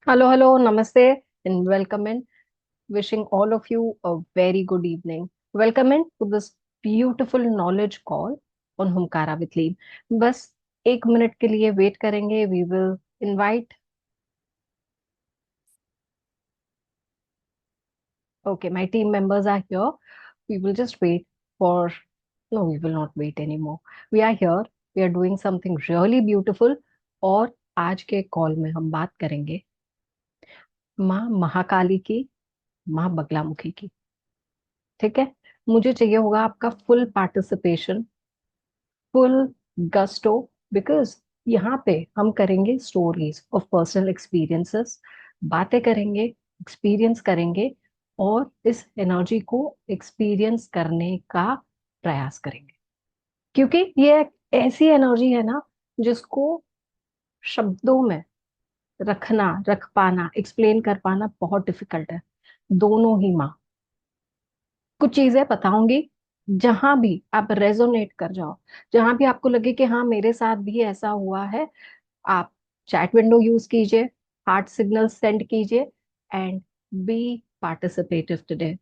Hello, hello, namaste, and welcome in. Wishing all of you a very good evening. Welcome in to this beautiful knowledge call on Humkara with Lean. बस 1 minute के लिए wait करेंगे. We will invite. Okay, my team members are here. We will just wait for. No, we will not wait anymore. We are here. We are doing something really beautiful. और आज के call में हम बात करेंगे माँ महाकाली की, माँ बगलामुखी की. ठीक है. मुझे चाहिए होगा आपका full participation, full gusto, because यहाँ पे हम करेंगे स्टोरीज ऑफ पर्सनल एक्सपीरियंसेस, बातें करेंगे, एक्सपीरियंस करेंगे और इस एनर्जी को एक्सपीरियंस करने का प्रयास करेंगे. क्योंकि ये एक ऐसी एनर्जी है ना जिसको शब्दों में रख पाना, एक्सप्लेन कर पाना बहुत डिफिकल्ट है. दोनों ही माँ. कुछ चीजें बताऊंगी, जहां भी आप रेजोनेट कर जाओ, जहां भी आपको लगे कि हाँ मेरे साथ भी ऐसा हुआ है, आप चैट विंडो यूज कीजिए, हार्ट सिग्नल सेंड कीजिए and be participative today.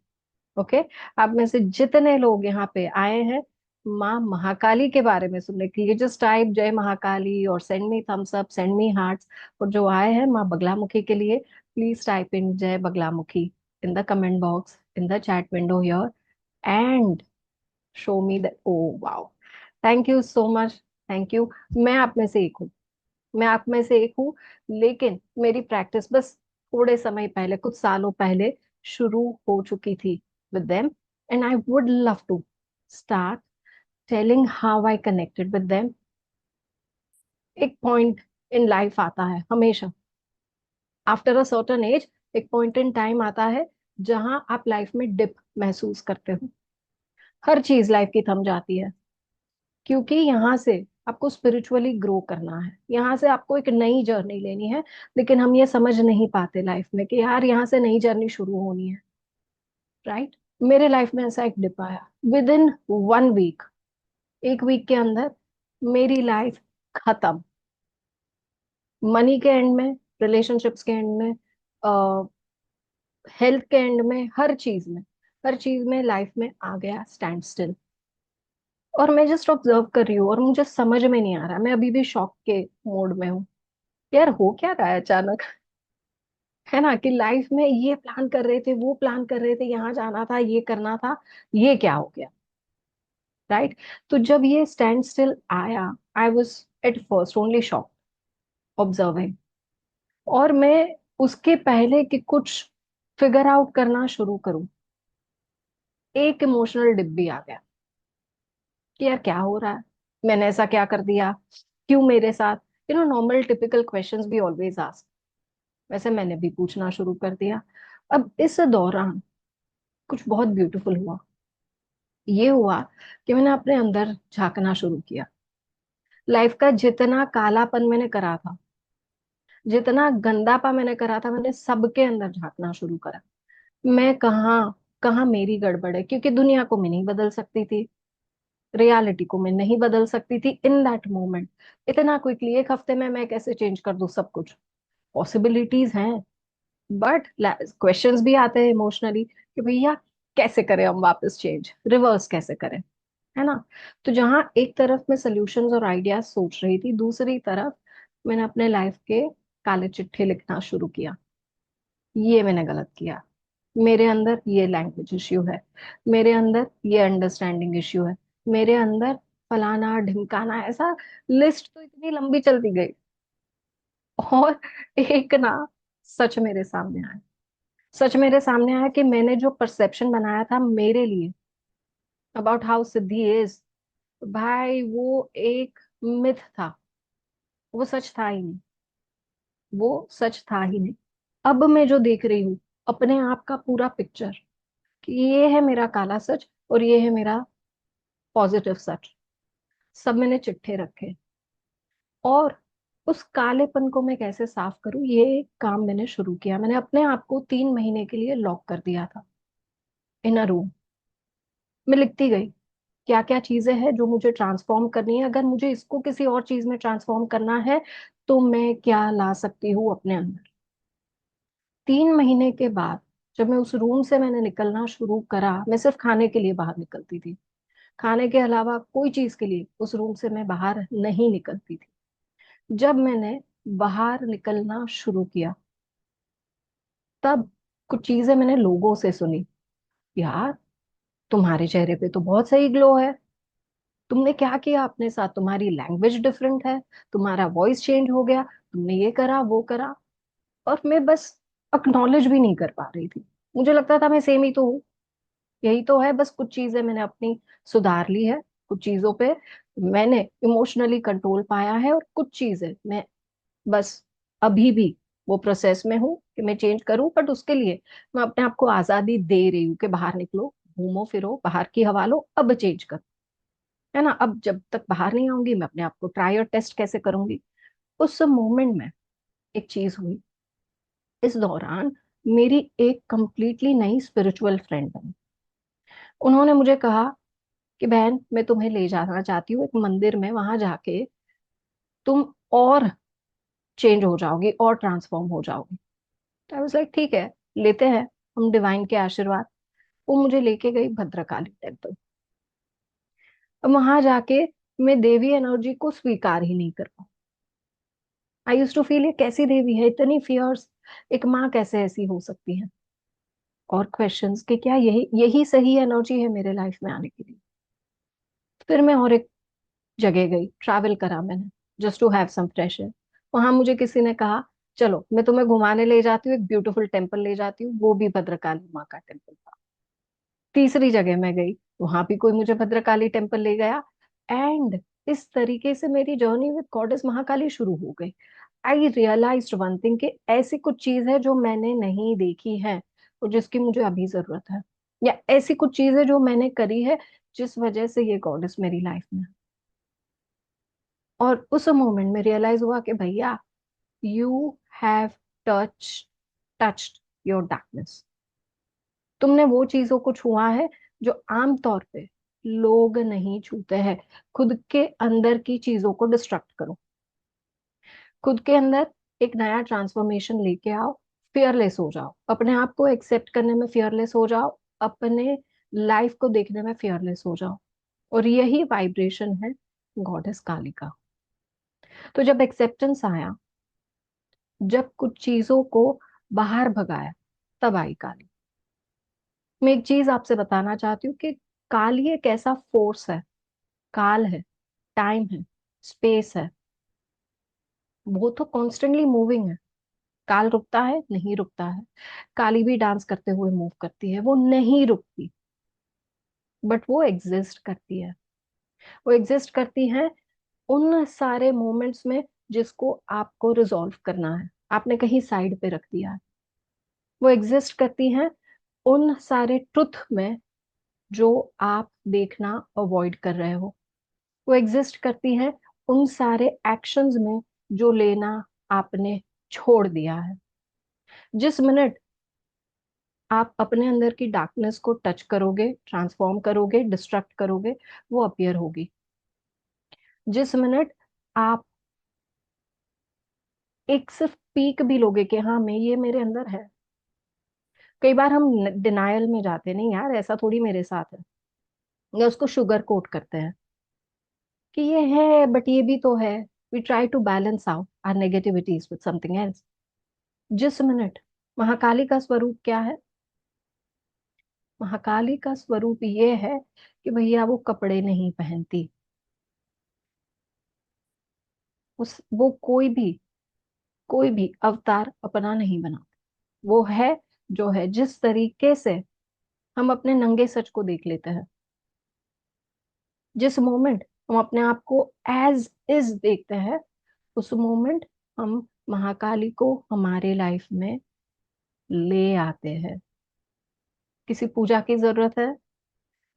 Okay. आप में से जितने लोग यहाँ पे आए हैं माँ महाकाली के बारे में सुनने के लिए, जस्ट टाइप जय महाकाली और send me thumbs up, send me hearts. और जो आए हैं माँ बगलामुखी के लिए, प्लीज टाइप इन जय Baglamukhi in the comment box, in the chat window here, and show me that. Oh wow, thank you so much. Thank you. मैं आप में से एक हूँ. मैं आप में से एक हूँ, लेकिन मेरी प्रैक्टिस बस थोड़े समय पहले, कुछ सालों पहले शुरू हो चुकी थी with them, and I would love to start telling how I connected with them. एक पॉइंट इन लाइफ आता है हमेशा, आफ्टर अ सर्टन एज. एक पॉइंट इन टाइम आता है जहां आप लाइफ में डिप महसूस करते हो. हर चीज लाइफ की थम जाती है, क्योंकि यहाँ से आपको स्पिरिचुअली ग्रो करना है, यहाँ से आपको एक नई जर्नी लेनी है. लेकिन हम ये समझ नहीं पाते लाइफ में कि यार यहाँ से नई जर्नी शुरू होनी है. राइट. मेरे लाइफ में ऐसा एक डिप आया विद इन 1 वीक. एक वीक के अंदर मेरी लाइफ खत्म. मनी के एंड में, रिलेशनशिप्स के एंड में, हेल्थ के एंड में, हर चीज में, हर चीज में लाइफ में आ गया स्टैंड स्टिल. और मैं जस्ट ऑब्जर्व कर रही हूँ और मुझे समझ में नहीं आ रहा, मैं अभी भी शॉक के मोड में हूँ. यार हो क्या रहा है अचानक. है ना, कि लाइफ में ये प्लान कर रहे थे, वो प्लान कर रहे थे, यहाँ जाना था, ये करना था, ये क्या हो गया. राइट. तो जब ये स्टैंड स्टिल आया, I was at first only shock observing. और मैं उसके पहले कि कुछ फिगर आउट करना शुरू करूं, एक इमोशनल डिप भी आ गया कि यार क्या हो रहा है, मैंने ऐसा क्या कर दिया, क्यों मेरे साथ. नॉर्मल टिपिकल क्वेश्चंस भी ऑलवेज आस्क, वैसे मैंने भी पूछना शुरू कर दिया. अब इस दौरान कुछ बहुत ब्यूटीफुल हुआ. ये हुआ कि मैंने अपने अंदर झांकना शुरू किया. लाइफ का जितना कालापन मैंने करा था, जितना गंदापा मैंने करा था, मैंने सबके अंदर झांकना शुरू करा. मैं कहाँ कहाँ मेरी गड़बड़ है, क्योंकि दुनिया को मैं नहीं बदल सकती थी, रियलिटी को मैं नहीं बदल सकती थी इन दैट मोमेंट. इतना क्विकली 1 हफ्ते में मैं कैसे चेंज कर दूं सब कुछ. पॉसिबिलिटीज हैं, बट क्वेश्चंस भी आते हैं इमोशनली कि भैया कैसे करें हम वापस चेंज, रिवर्स कैसे करें. है ना. तो जहाँ एक तरफ मैं सॉल्यूशंस और आइडियाज सोच रही थी, दूसरी तरफ मैंने अपने लाइफ के काले चिट्ठे लिखना शुरू किया. ये मैंने गलत किया. मेरे अंदर ये लैंग्वेज इश्यू है, मेरे अंदर ये अंडरस्टैंडिंग इश्यू है, मेरे अंदर फलाना ढिमकाना, ऐसा लिस्ट तो इतनी लंबी चलती गई. और एक ना, सच मेरे सामने आया. सच मेरे सामने आया कि मैंने जो परसेप्शन बनाया था मेरे लिए अबाउट हाउ सिद्धि इज, भाई वो एक मिथ था. वो सच था ही नहीं. वो सच था ही नहीं. अब मैं जो देख रही हूँ अपने आप का पूरा पिक्चर, कि ये है मेरा काला सच और ये है मेरा पॉजिटिव सच, सब मैंने चिट्ठे रखे. और उस कालेपन को मैं कैसे साफ करूं, ये काम मैंने शुरू किया. मैंने अपने आप को 3 महीने के लिए लॉक कर दिया था इन अ रूम. मैं लिखती गई क्या क्या चीजें हैं जो मुझे ट्रांसफॉर्म करनी है, अगर मुझे इसको किसी और चीज में ट्रांसफॉर्म करना है तो मैं क्या ला सकती हूँ अपने अंदर. 3 महीने के बाद जब मैं उस रूम से मैंने निकलना शुरू करा, मैं सिर्फ खाने के लिए बाहर निकलती थी, खाने के अलावा कोई चीज के लिए उस रूम से मैं बाहर नहीं निकलती थी। जब मैंने बाहर निकलना शुरू किया, तब कुछ चीजें मैंने लोगों से सुनी। यार, तुम्हारे चेहरे पे तो बहुत सही ग्लो है, तुमने क्या किया अपने साथ, तुम्हारी लैंग्वेज डिफरेंट है, तुम्हारा वॉइस चेंज हो गया, तुमने ये करा वो करा। और मैं बस अक्नॉलेज भी नहीं कर पा रही थी। मुझे लगता था मैं सेम ही तो हूँ, यही तो है, बस कुछ चीजें मैंने अपनी सुधार ली है, कुछ चीजों पे मैंने इमोशनली कंट्रोल पाया है, और कुछ चीजें मैं बस अभी भी वो प्रोसेस में हूँ कि मैं चेंज करूं। बट उसके लिए मैं अपने आप को आजादी दे रही हूँ कि बाहर निकलो, घूमो फिरो, बाहर की हवा लो, अब चेंज करो। है ना, अब जब तक बाहर नहीं आऊंगी मैं अपने आप को ट्राई और टेस्ट कैसे करूंगी। उस मोमेंट में एक चीज हुई। इस दौरान मेरी एक कंप्लीटली नई स्पिरिचुअल फ्रेंड बनी। उन्होंने मुझे कहा कि बहन, मैं तुम्हें ले जाना चाहती हूँ एक मंदिर में, वहां जाके तुम और चेंज हो जाओगी और ट्रांसफॉर्म हो जाओगी। तो आई वाज लाइक ठीक है, लेते हैं हम डिवाइन के आशीर्वाद। वो मुझे लेके गई भद्रकाली टेम्पल। अब वहां जाके मैं देवी एनर्जी को स्वीकार ही नहीं कर पाई। आई यूज टू फील ये कैसी देवी है, इतनी फियर्स, एक माँ कैसे ऐसी हो सकती है, और क्वेश्चंस कि क्या यही यही सही एनर्जी है मेरे लाइफ में आने के लिए। फिर मैं और एक जगह गई, ट्रैवल करा मैंने, just to have some fresh air. वहां मुझे किसी ने कहा, चलो मैं तुम्हें घुमाने ले जाती हूँ, एक ब्यूटीफुल टेम्पल ले जाती हूँ, वो भी भद्रकाली माँ का टेम्पल था। तीसरी जगह मैं गई, वहां भी कोई मुझे भद्रकाली टेम्पल ले गया। एंड इस तरीके से मेरी जर्नी विद गॉडेस महाकाली शुरू हो गई। आई रियलाइज्ड वन थिंग कि ऐसी कुछ चीज है जो मैंने नहीं देखी है और जिसकी मुझे अभी जरूरत है, या ऐसी कुछ चीज है जो मैंने करी है जिस वजह से ये गॉडेस मेरी लाइफ में है। और उस मोमेंट में रियलाइज हुआ कि भैया, you have touch touched your darkness. तुमने वो चीजों को छुआ है जो आमतौर पे लोग नहीं छूते हैं। खुद के अंदर की चीजों को डिस्ट्रक्ट करो, खुद के अंदर एक नया ट्रांसफॉर्मेशन लेके आओ, फियरलेस हो जाओ, अपने आप को एक्सेप्ट करने में फियरलेस हो जाओ, अपने लाइफ को देखने में फियरलेस हो जाओ। और यही वाइब्रेशन है गॉडेस काली का। तो जब एक्सेप्टेंस आया, जब कुछ चीजों को बाहर भगाया, तब आई काली। मैं एक चीज आपसे बताना चाहती हूँ कि काली एक ऐसा फोर्स है, काल है, टाइम है, स्पेस है, वो तो कॉन्स्टेंटली मूविंग है। काल रुकता है? नहीं रुकता है। काली भी डांस करते हुए मूव करती है, वो नहीं रुकती, बट वो एग्जिस्ट करती है। वो एग्जिस्ट करती है उन सारे मोमेंट्स में जिसको आपको रिजॉल्व करना है, आपने कहीं साइड पे रख दिया है। वो एग्जिस्ट करती हैं उन सारे ट्रुथ में जो आप देखना अवॉइड कर रहे हो। वो एग्जिस्ट करती हैं उन सारे एक्शंस में जो लेना आपने छोड़ दिया है। जिस मिनट आप अपने अंदर की डार्कनेस को टच करोगे, ट्रांसफॉर्म करोगे, डिस्ट्रक्ट करोगे, वो अपीयर होगी। जिस मिनट आप एक सिर्फ पीक भी लोगे कि हाँ, मैं ये मेरे अंदर है। कई बार हम डिनायल में जाते हैं, नहीं यार ऐसा थोड़ी मेरे साथ है, या उसको शुगर कोट करते हैं कि ये है बट ये भी तो है। We try to balance out our negativities with something else. जिस मिनट महाकाली का स्वरूप क्या है? महाकाली का स्वरूप ये है कि भैया वो कपड़े नहीं पहनती, उस वो कोई भी अवतार अपना नहीं बना। वो है जो है। जिस तरीके से हम अपने नंगे सच को देख लेते हैं, जिस मोमेंट हम अपने आप को एज इज देखते हैं, उस मोमेंट हम महाकाली को हमारे लाइफ में ले आते हैं। किसी पूजा की जरूरत है,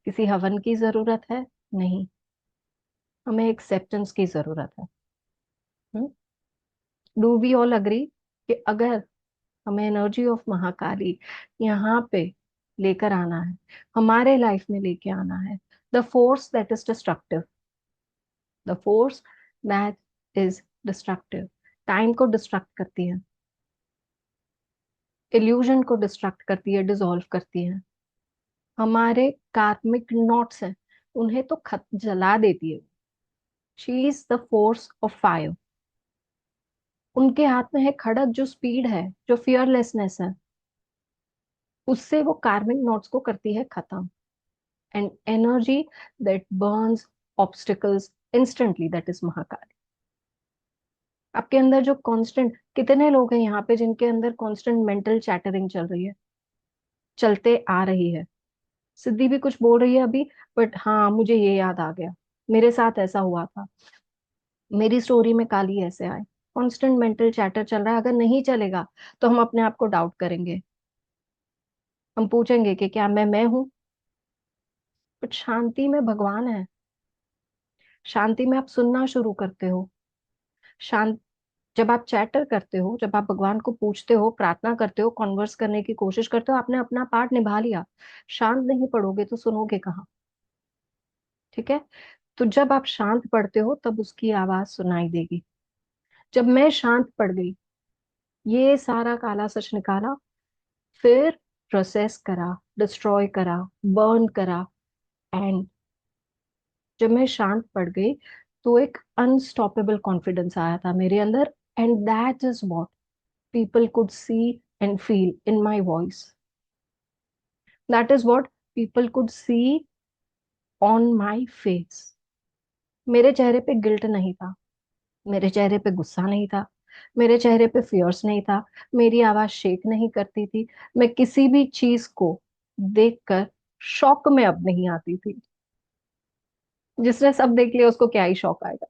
किसी हवन की जरूरत है? नहीं, हमें एक्सेप्टेंस की जरूरत है। डू वी ऑल अग्री कि अगर हमें एनर्जी ऑफ महाकाली यहाँ पे लेकर आना है, हमारे लाइफ में लेके आना है, the force that is destructive, the force that is destructive, time को डिस्ट्रक्ट करती है, इल्यूजन को डिस्ट्रक्ट करती है, डिसॉल्व करती है। हमारे कार्मिक नॉट्स हैं, उन्हें तो खत जला देती है। She is the force of fire. उनके हाथ में है खड़क, जो स्पीड है, जो फियरलेसनेस है, उससे वो कार्मिक नॉट्स को करती है खत्म। And energy that Burns obstacles instantly, that is Mahakali. आपके अंदर जो कांस्टेंट, कितने लोग हैं यहाँ पे जिनके अंदर कांस्टेंट मेंटल चैटरिंग चल रही है, चलते आ रही है। सिद्धि भी कुछ बोल रही है अभी, बट हाँ मुझे ये याद आ गया, मेरे साथ ऐसा हुआ था, मेरी स्टोरी में काली ऐसे आए। कांस्टेंट मेंटल चैटर चल रहा है, अगर नहीं चलेगा तो हम अपने आप को डाउट करेंगे। हम पूछेंगे कि क्या मैं हूं। बट शांति में भगवान है। शांति में आप सुनना शुरू करते हो। शांत जब आप चैटर करते हो, जब आप भगवान को पूछते हो, प्रार्थना करते हो, कॉन्वर्स करने की कोशिश करते हो, आपने अपना पार्ट निभा लिया। शांत नहीं पढ़ोगे तो सुनोगे कहाँ? ठीक है। तो जब आप शांत पढ़ते हो तब उसकी आवाज सुनाई देगी। जब मैं शांत पड़ गई, ये सारा काला सच निकाला, फिर प्रोसेस करा, डिस्ट्रॉय करा, बर्न करा। एंड जब मैं शांत पड़ गई तो एक अनस्टॉपेबल कॉन्फिडेंस आया था मेरे अंदर। And that is what people could see and feel in my voice. That is what people could see on my face. मेरे चेहरे पे गिल्ट नहीं था, मेरे चेहरे पे गुस्सा नहीं था, मेरे चेहरे पे फियर्स नहीं था, मेरी आवाज शेक नहीं करती थी। मैं किसी भी चीज को देखकर शॉक में अब नहीं आती थी। जिसने सब देख लिया उसको क्या ही शॉक आएगा,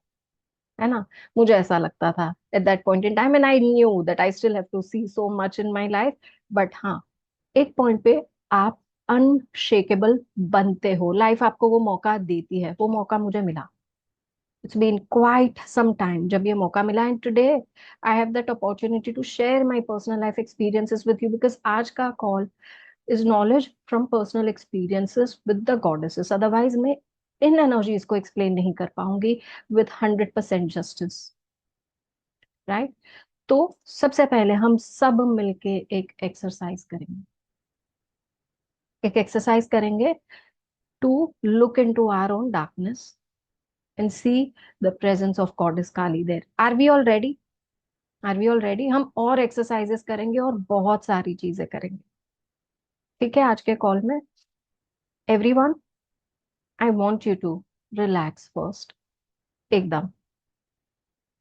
है ना? मुझे ऐसा लगता था at that point in time, and I knew that I still have to see so much in my life. But हाँ, एक पॉइंट पे आप अनशेकेबल बनते हो। लाइफ आपको वो मौका देती है, वो मौका मुझे मिला। It's been quite some time जब ये मौका मिला, and today I have that opportunity to share my personal life experiences with you, because आज का call is knowledge from personal experiences with the goddesses. Otherwise मैं इन एनर्जीज को explain नहीं कर पाऊंगी विद 100% जस्टिस। राइट? तो सबसे पहले हम सब मिलके एक एक्सरसाइज करेंगे। एक एक्सरसाइज करेंगे to look into our own darkness and see the presence of goddess Kali there. Are we all ready? Are we all ready? हम और एक्सरसाइजेस करेंगे और बहुत सारी चीजें करेंगे। ठीक है? आज के कॉल में everyone, I want you to relax first. एकदम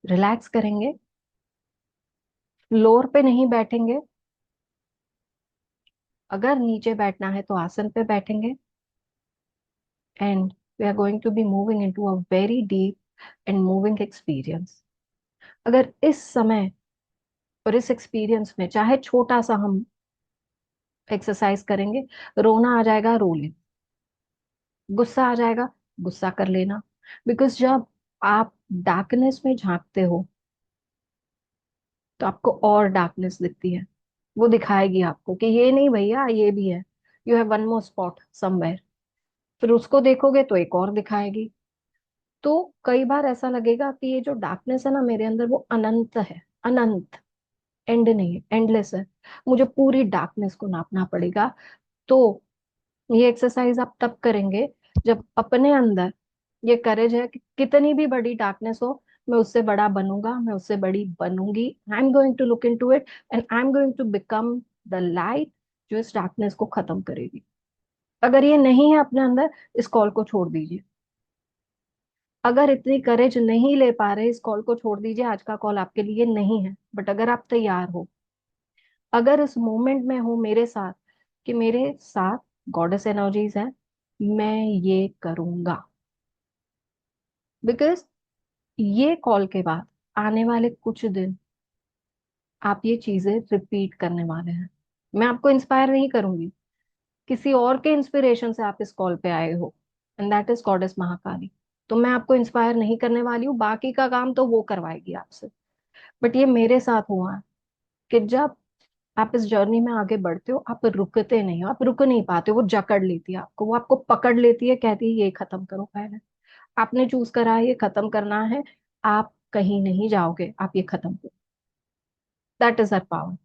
रिलैक्स करेंगे, फ्लोर पे नहीं बैठेंगे। अगर नीचे बैठना है तो आसन पे बैठेंगे। And we are going to be moving into a very deep and moving experience. अगर इस समय और इस एक्सपीरियंस में चाहे छोटा सा हम एक्सरसाइज करेंगे, रोना आ जाएगा रो लेना, गुस्सा आ जाएगा गुस्सा कर लेना। बिकॉज जब आप डार्कनेस में झांकते हो तो आपको और डार्कनेस दिखती है। वो दिखाएगी आपको कि ये नहीं भैया, ये भी है, you have one more spot somewhere. फिर उसको देखोगे तो एक और दिखाएगी। तो कई बार ऐसा लगेगा कि ये जो डार्कनेस है ना मेरे अंदर, वो अनंत है, अनंत, एंड नहीं है, एंडलेस है। मुझे पूरी डार्कनेस को नापना पड़ेगा। तो ये एक्सरसाइज आप तब करेंगे जब अपने अंदर ये करेज है कि कितनी भी बड़ी डार्कनेस हो, मैं उससे बड़ा बनूंगा, मैं उससे बड़ी बनूंगी। I am going to look into it and I am going to become the light जो इस डार्कनेस को खत्म करेगी। अगर ये नहीं है अपने अंदर, इस कॉल को छोड़ दीजिए। अगर इतनी करेज नहीं ले पा रहे, इस कॉल को छोड़ दीजिए। आज का कॉल आपके लिए नहीं है। बट अगर आप तैयार हो, अगर इस मोमेंट में हो मेरे साथ, कि मेरे साथ गॉडेस एनर्जीज है, मैं ये करूंगा। बिकॉज ये कॉल के बाद आने वाले कुछ दिन आप ये चीजें रिपीट करने वाले हैं। मैं आपको इंस्पायर नहीं करूंगी, किसी और के इंस्पिरेशन से आप इस कॉल पे आए हो, and that is goddess Mahakali. तो मैं आपको इंस्पायर नहीं करने वाली हूँ, बाकी का काम तो वो करवाएगी आपसे। बट ये मेरे साथ हुआ है कि जब आप इस जर्नी में आगे बढ़ते हो, आप रुकते नहीं हो, आप रुक नहीं पाते हो। वो जकड़ लेती है आपको, वो आपको पकड़ लेती है, कहती है ये खत्म करो पहले। आपने चूज करा है ये खत्म करना है, आप कहीं नहीं जाओगे, आप ये खत्म करो। That is her power.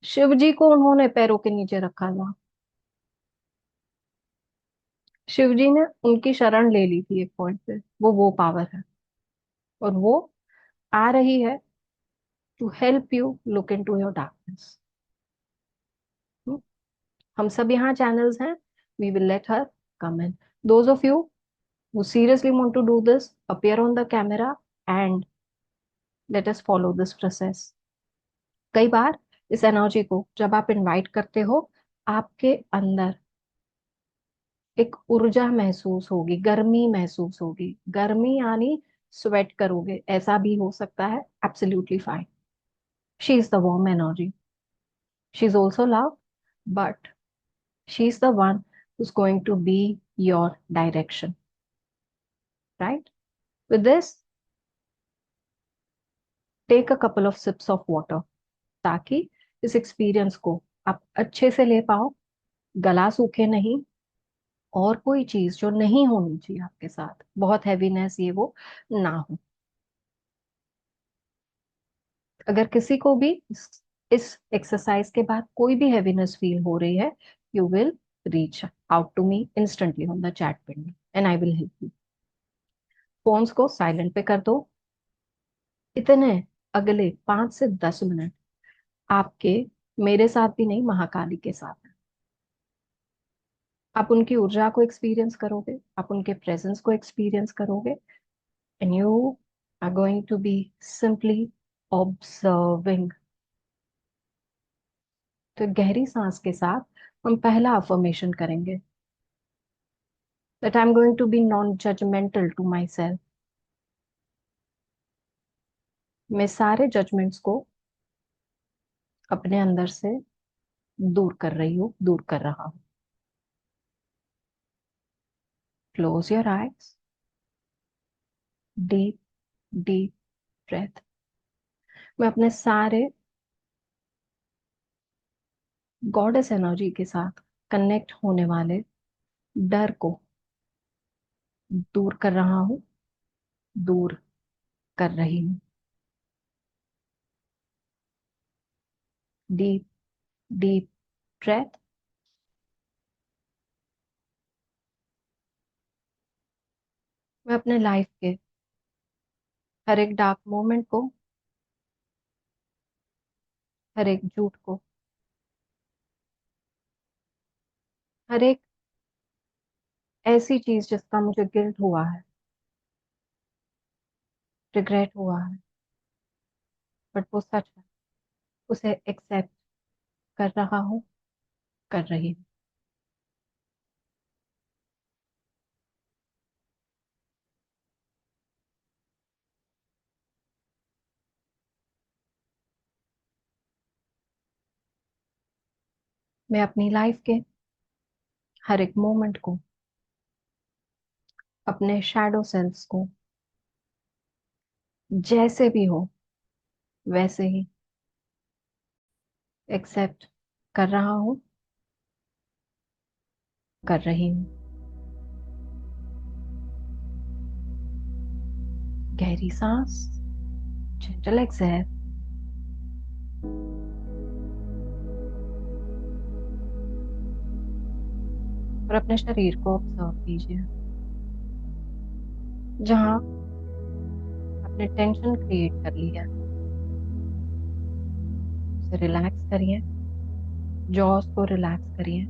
Shiv ji को उन्होंने पैरों के नीचे रखा था। शिव जी ने उनकी शरण ले ली थी एक पॉइंट पे। वो पावर है, और वो आ रही है to help you look into your darkness. हम सब यहाँ चैनल्स हैं। We will let her come in. Those of you who seriously want to do this, appear on the camera and let us follow this process. कई बार इस energy को जब आप invite करते हो, आपके अंदर एक ऊर्जा महसूस होगी, गर्मी महसूस होगी। गर्मी यानी स्वेट करोगे, ऐसा भी हो सकता है। Absolutely fine. She is the warm energy, she is also love, but she is the one who's going to be your direction, right? With this, take a couple of sips of water, ताकि इस experience को आप अच्छे से ले पाओ, गला सूखे नहीं, और कोई चीज जो नहीं होनी चाहिए आपके साथ, बहुत हैवीनेस ये वो ना हो। अगर किसी को भी इस एक्सरसाइज के बाद कोई भी हैवीनेस फील हो रही है, you will reach out to me instantly on the chat pin and I will help you. Phones को साइलेंट पे कर दो। इतने अगले 5 से 10 मिनट आपके मेरे साथ भी नहीं, महाकाली के साथ हैं। आप उनकी ऊर्जा को एक्सपीरियंस करोगे, आप उनके प्रेजेंस को एक्सपीरियंस करोगे, and you are going to be simply observing. तो गहरी सांस के साथ हम पहला अफर्मेशन करेंगे, that I am going to be non judgemental to myself. मैं सारे जजमेंट्स को अपने अंदर से दूर कर रही हूँ, दूर कर रहा हूँ। Close your eyes, deep deep breath. मैं अपने सारे गॉडेस एनर्जी के साथ कनेक्ट होने वाले डर को दूर कर रहा हूँ, दूर कर रही हूँ। Deep deep breath. मैं अपने लाइफ के हर एक डार्क मोमेंट को, हर एक झूठ को, हर एक ऐसी चीज जिसका मुझे गिल्ट हुआ है, रिग्रेट हुआ है, बट वो सच है, उसे एक्सेप्ट कर रहा हूँ, कर रही हूँ। मैं अपनी लाइफ के हर एक मोमेंट को, अपने शैडो सेल्स को, जैसे भी हो वैसे ही एक्सेप्ट कर रहा हूँ, कर रही हूँ। गहरी सांस, जेंटल एक्सहेल, और अपने शरीर को ऑब्जर्व कीजिए। जहाँ आपने टेंशन क्रिएट कर ली है, उसे रिलैक्स करिए। जॉस को रिलैक्स करिए,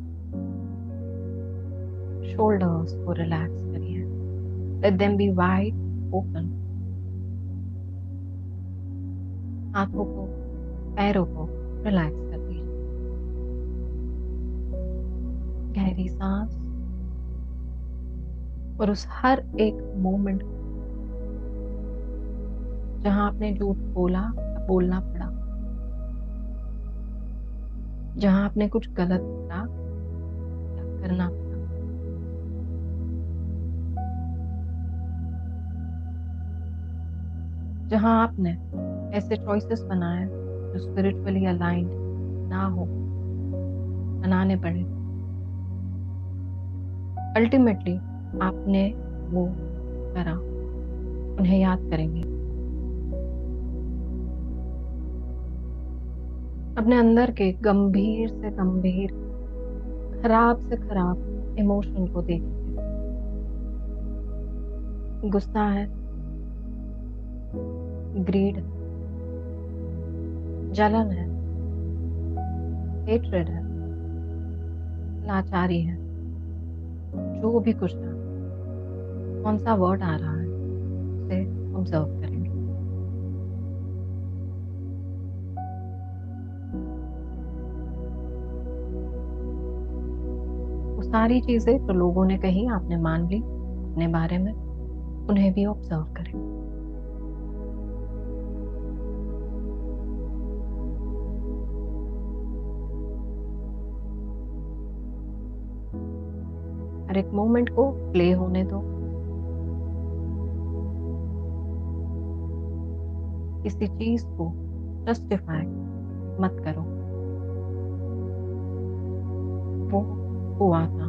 शोल्डर्स को रिलैक्स करिए। Let them be wide open. हाथों को, पैरों को रिलैक्स कर दीजिए। गहरी सांस, और उस हर एक मोमेंट जहां आपने झूठ बोला या बोलना पड़ा, जहां आपने कुछ गलत करा या करना पड़ा, जहां आपने ऐसे चॉइसेस बनाए जो स्पिरिचुअली अलाइंड ना हो, बनाने पड़े। अल्टीमेटली आपने वो करा, उन्हें याद करेंगे। अपने अंदर के गंभीर से गंभीर, खराब से खराब इमोशन को देखिए। गुस्सा है, ग्रीड है, जलन है, हेट्रेड है, लाचारी है, जो भी कुछ है, कौन सा वर्ड आ रहा है उसे ऑब्जर्व करेंगे। वो सारी चीजें जो लोगों ने कही आपने मान ली अपने बारे में, उन्हें भी ऑब्जर्व करें। हर एक मोमेंट को प्ले होने दो। किसी चीज को जस्टिफाई मत करो। वो हुआ था।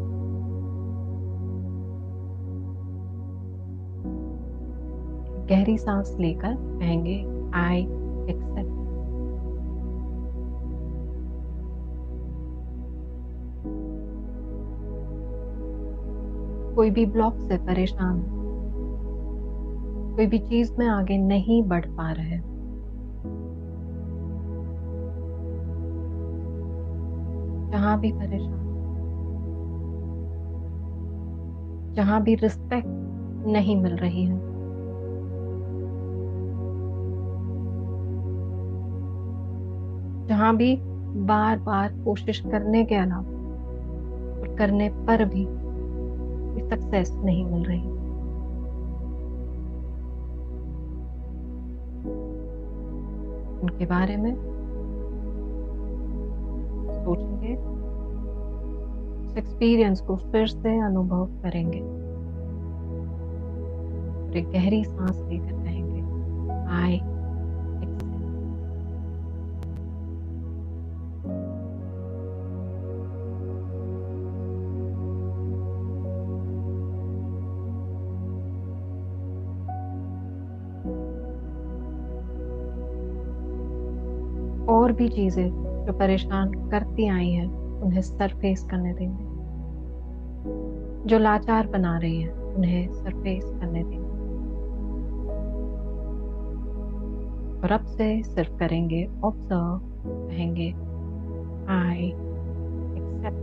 गहरी सांस लेकर कहेंगे आई एक्सेप्ट। कोई भी ब्लॉक से परेशान है, कोई भी चीज में आगे नहीं बढ़ पा रहे, जहां भी परेशान, जहां भी रिस्पेक्ट नहीं मिल रही है, जहां भी बार बार कोशिश करने के अलावा और करने पर भी सक्सेस नहीं मिल रही, उनके बारे में सोचेंगे। उस एक्सपीरियंस को फिर से अनुभव करेंगे और एक गहरी सांस लेकर कहेंगे आई एक्सेप्ट। और भी चीजें जो परेशान करती आई हैं उन्हें सरफेस करने देंगे। जो लाचार बना रही है उन्हें सरफेस करने देंगे। और अब से सिर्फ करेंगे ऑब्जर्व, कहेंगे I accept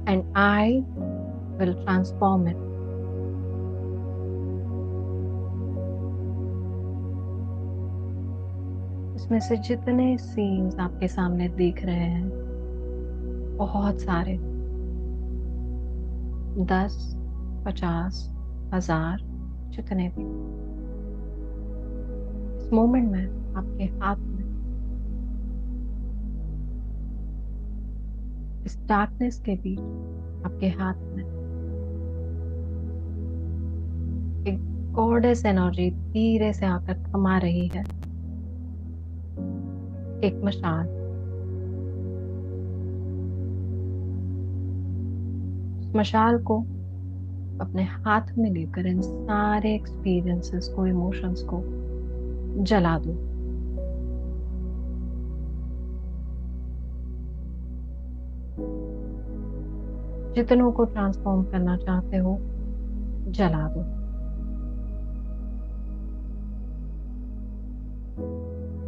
and I will transform it. इसमें से जितने सीन्स आपके सामने दिख रहे हैं, बहुत सारे, 10, 50, 1000, जितने भी, इस मोमेंट में आपके हाथ में, इस डार्कनेस के बीच आपके हाथ में एक गॉडेस एनर्जी धीरे से आकर थमा रही है। एक मशाल। उस मशाल को अपने हाथ में लेकर इन सारे एक्सपीरियंसेस को, इमोशंस को जला दो। जितनों को ट्रांसफॉर्म करना चाहते हो जला दो।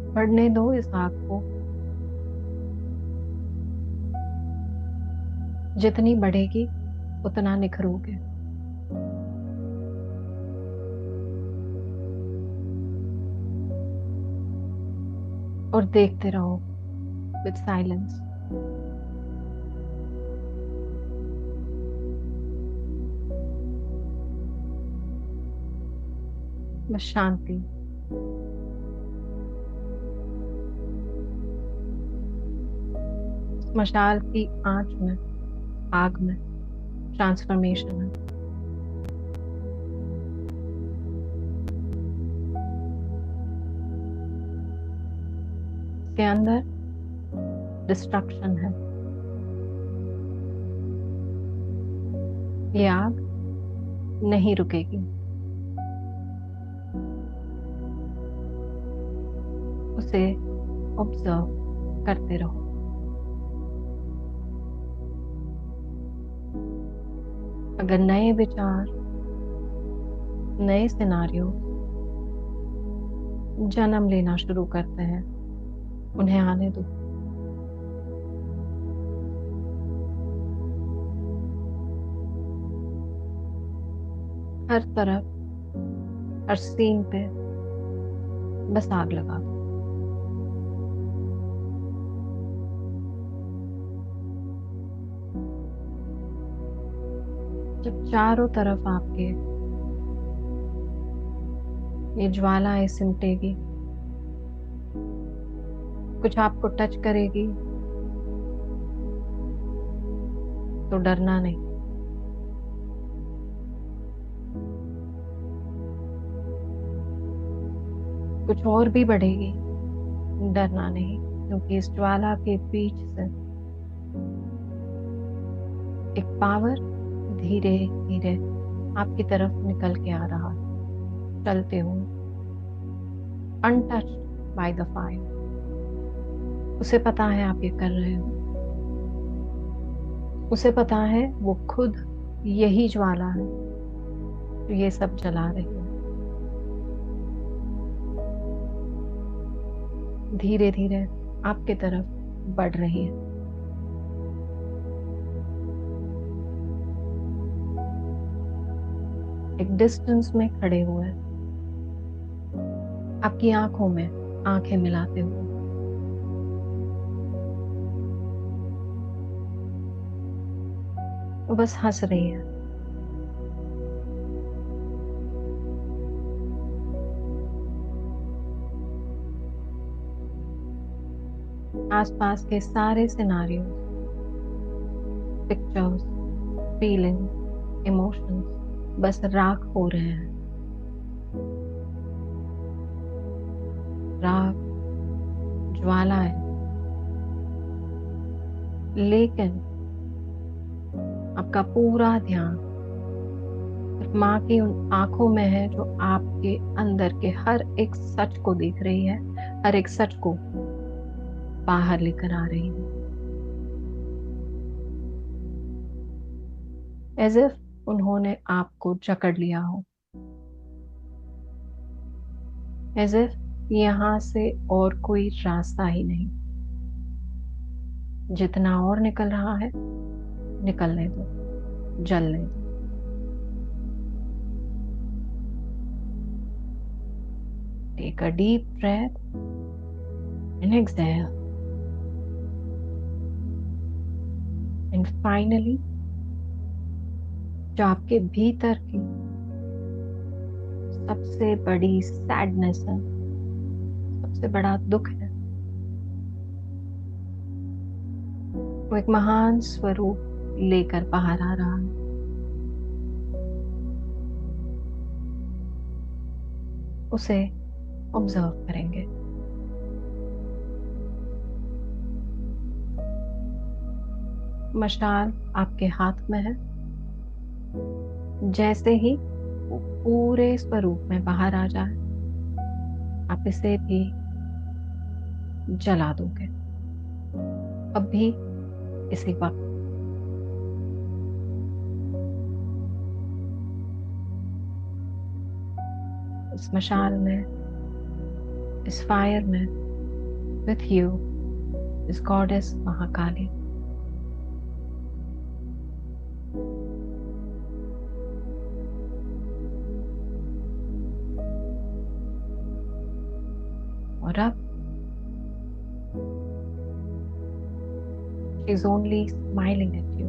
बढ़ने दो इस आग को। जितनी बढ़ेगी उतना निखरोगे। और देखते रहो विद साइलेंस। बस शांति। मशाल की आंच में, आग में ट्रांसफॉर्मेशन है। इसके अंदर डिस्ट्रक्शन है। ये आग नहीं रुकेगी। उसे ऑब्जर्व करते रहो। अगर नए विचार, नए सिनारियो जन्म लेना शुरू करते हैं, उन्हें आने दो। हर तरफ, हर सीन पे बस आग लगा दो। जब चारों तरफ आपके ये ज्वालाएं सिमटेगी, कुछ आपको टच करेगी, तो डरना नहीं। कुछ और भी बढ़ेगी, डरना नहीं, क्योंकि इस ज्वाला के बीच से एक पावर धीरे धीरे आपकी तरफ निकल के आ रहा है, चलते हुए, अनटच्ड बाय द फायर। उसे पता है आप ये कर रहे हो, उसे पता है वो खुद यही ज्वाला है जो ये सब जला रही है। धीरे धीरे आपके तरफ बढ़ रही है। एक डिस्टेंस में खड़े हुए, आपकी आंखों में आंखें मिलाते हुए, वो बस हंस रही है। आसपास के सारे सिनारियो, पिक्चर्स, फीलिंग, इमोशंस बस राख हो रहे हैं। राख, ज्वाला है, लेकिन आपका पूरा ध्यान सिर्फ माँ की उन आंखों में है जो आपके अंदर के हर एक सच को देख रही है, हर एक सच को बाहर लेकर आ रही है। एज इफ उन्होंने आपको जकड़ लिया हो, एज इफ यहाँ से और कोई रास्ता ही नहीं। जितना और निकल रहा है, निकलने दो, जलने दो। Take a deep breath and exhale, and finally जो आपके भीतर की सबसे बड़ी सैडनेस है, सबसे बड़ा दुख है, वो एक महान स्वरूप लेकर बाहर आ रहा है। उसे ऑब्जर्व करेंगे। मशाल आपके हाथ में है। जैसे ही वो पूरे स्वरूप में बाहर आ जाए, आप इसे भी जला दोगे, अभी इसी वक्त। इस मशाल में, इस फायर में, with you is goddess Mahakali. और अब she is only smiling at you.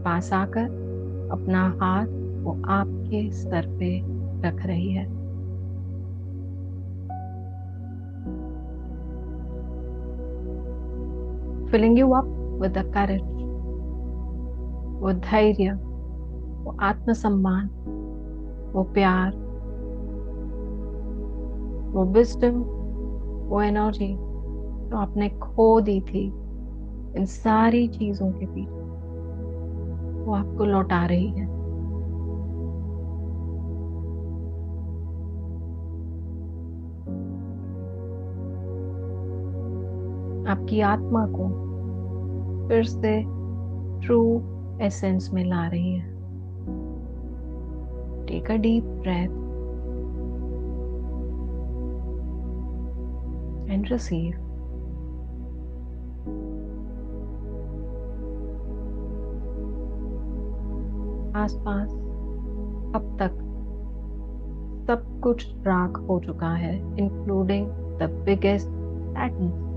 पास आकर अपना हाथ वो आपके सर पे रख रही है। Filling you up with the courage, वो धैर्य, वो आत्मसम्मान, वो प्यार, वो विजडम, वो एनर्जी जो आपने खो दी थी इन सारी चीजों के बीच, वो आपको लौटा रही है। आपकी आत्मा को फिर से ट्रू एसेंस में ला रही है। Take a deep breath and receive. आसपास अब तक सब कुछ राख हो चुका है, इंक्लूडिंग द बिगेस्ट सैडनेस।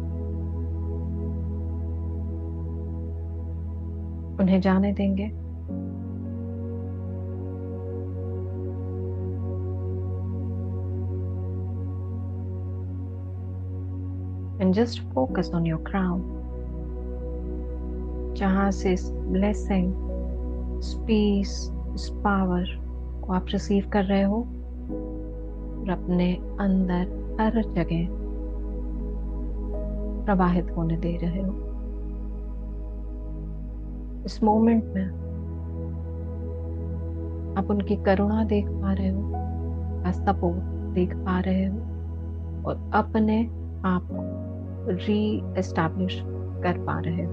उन्हें जाने देंगे। And just focus on your crown, जहां से इस ब्लेसिंग, इस पीस, इस पावर को आप रिसीव कर रहे हो और अपने अंदर हर जगह प्रवाहित होने दे रहे हो। इस मोमेंट में आप उनकी करुणा देख पा रहे हो, सपोर्ट देख पा रहे हो और अपने आप को री एस्टैब्लिश कर पा रहे हो।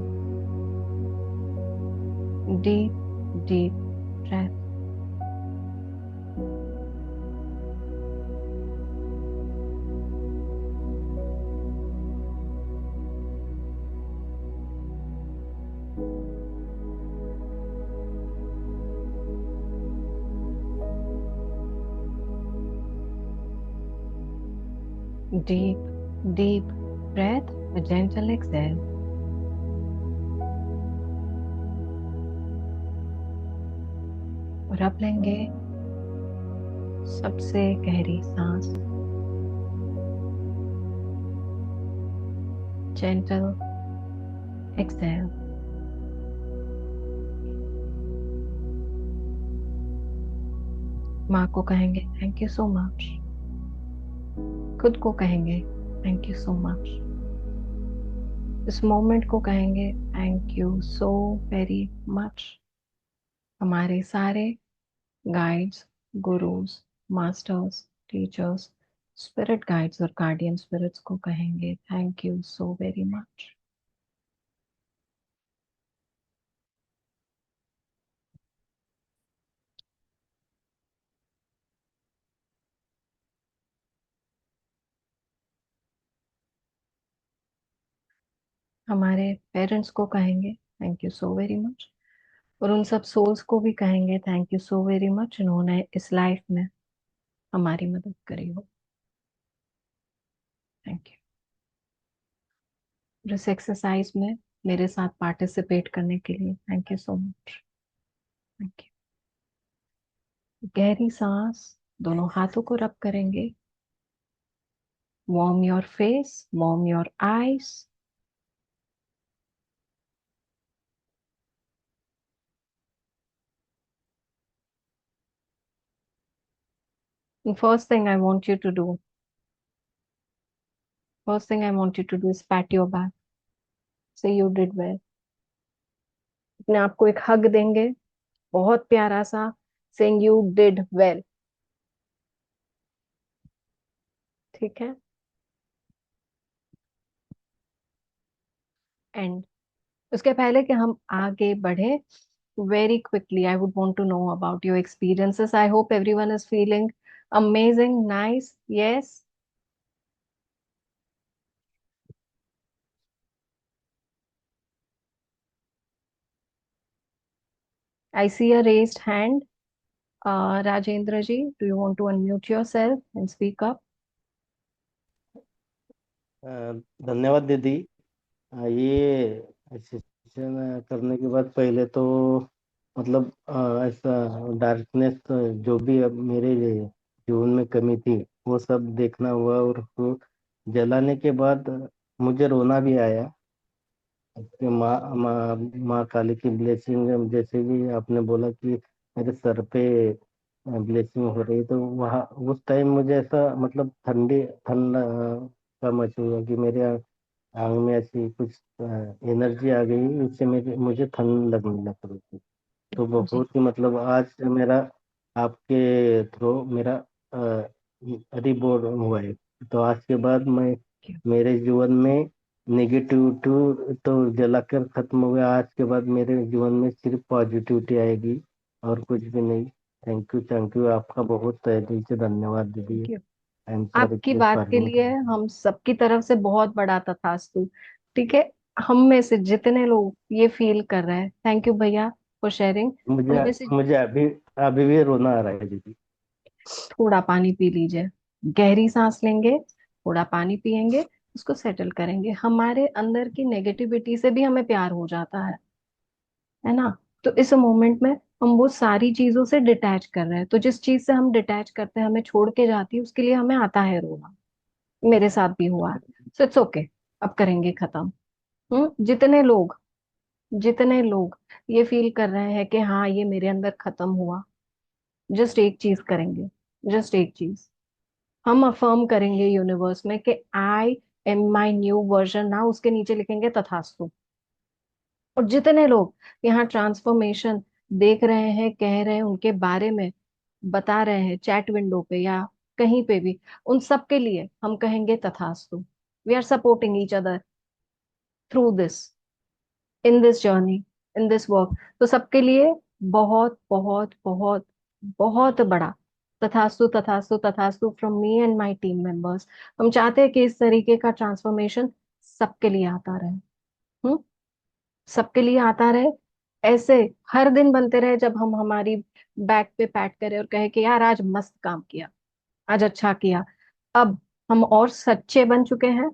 Deep deep breath. Deep, deep breath, a gentle exhale. और अब लेंगे सबसे गहरी सांस। Gentle exhale. माँ को कहेंगे थैंक यू सो मच। खुद को कहेंगे थैंक यू सो मच। इस मोमेंट को कहेंगे thank you so very much. हमारे सारे guides, gurus, masters, teachers, spirit guides और गार्डियन स्पिरिट्स को कहेंगे thank you so very much. हमारे पेरेंट्स को कहेंगे thank you so very much और उन सब सोल्स को भी कहेंगे thank you so very much, इन्होंने इस लाइफ में हमारी मदद करी हो। Thank you. इस एक्सरसाइज में मेरे साथ पार्टिसिपेट करने के लिए thank you so much. Thank you. गहरी सांस, दोनों हाथों को रब करेंगे। Warm your face, warm your eyes. First thing I want you to do, first thing I want you to do is pat your back. Say you did well. अपने आप को एक हग देंगे, बहुत प्यारा सा, saying you did well. ठीक है। एंड उसके पहले कि हम आगे बढ़े, very quickly I would want to know about your experiences. I hope everyone is feeling amazing, nice, yes. I see a raised hand. Rajendra ji, do you want to unmute yourself and speak up? Uh, धन्यवाद दीदी। ये session करने के बाद पहले तो मतलब ऐसा डार्कनेस जो भी अब मेरे जीवन में कमी थी वो सब देखना हुआ, और उसको जलाने के बाद मुझे रोना भी आया कि माँ काली की ब्लेसिंग, जैसे भी आपने बोला कि मेरे सर पे ब्लेसिंग हो रही, तो वहाँ उस टाइम मुझे ऐसा मतलब ठंडा का महसूस हुआ कि मेरे आंग में ऐसी कुछ एनर्जी आ गई, उससे मेरे मुझे ठंड लगने लग रही थी। तो जी। बहुत ही मतलब आज मेरा आपके थ्रू मेरा रिबोर हुआ है। तो आज के बाद मैं मेरे जीवन में नेगेटिविटी तो जलाकर खत्म हो गया। आज के बाद मेरे जीवन में सिर्फ पॉजिटिविटी आएगी और कुछ भी नहीं। थैंक यू, आपका बहुत तहे दिल से धन्यवाद दीदी। Thank you. I am sorry आपकी प्लीज बात के फॉरगिव लिए हम सबकी तरफ से बहुत बड़ा तथास्तु। ठीक है, हम में से जितने लोग ये फील कर रहे हैं, थैंक यू भैया फॉर शेयरिंग। मुझे उनमें से मुझे अभी अभी भी रोना आ रहा है दीदी। थोड़ा पानी पी लीजिए, गहरी सांस लेंगे, थोड़ा पानी पियेंगे, उसको सेटल करेंगे। हमारे अंदर की नेगेटिविटी से भी हमें प्यार हो जाता है ना। तो इस मोमेंट में हम वो सारी चीजों से डिटैच कर रहे हैं, तो जिस चीज से हम डिटैच करते हैं, हमें छोड़ के जाती है, उसके लिए हमें आता है रोना। मेरे साथ भी हुआ है। सो इट्स ओके, अब करेंगे खत्म। जितने लोग ये फील कर रहे हैं कि हाँ ये मेरे अंदर खत्म हुआ, जस्ट एक चीज करेंगे, जस्ट एक चीज। हम अफर्म करेंगे यूनिवर्स में कि I am my new version ना, उसके नीचे लिखेंगे तथास्तु। और जितने लोग यहाँ ट्रांसफॉर्मेशन देख रहे हैं, कह रहे हैं, उनके बारे में बता रहे हैं चैट विंडो पे या कहीं पे भी, उन सब के लिए हम कहेंगे तथास्तु। We are supporting each other through this, in this journey, in this work. तो सबके लिए बहुत बहुत बहुत बहुत बड़ा तथास्तु, तथास्तु, तथास्तु from me and my team members. हम चाहते हैं कि इस तरीके का ट्रांसफॉर्मेशन सबके लिए आता रहे। हम्म, सबके लिए आता रहे। ऐसे हर दिन बनते रहे जब हम हमारी बैक पे पैट करें और कहे कि यार आज मस्त काम किया, आज अच्छा किया। अब हम और सच्चे बन चुके हैं,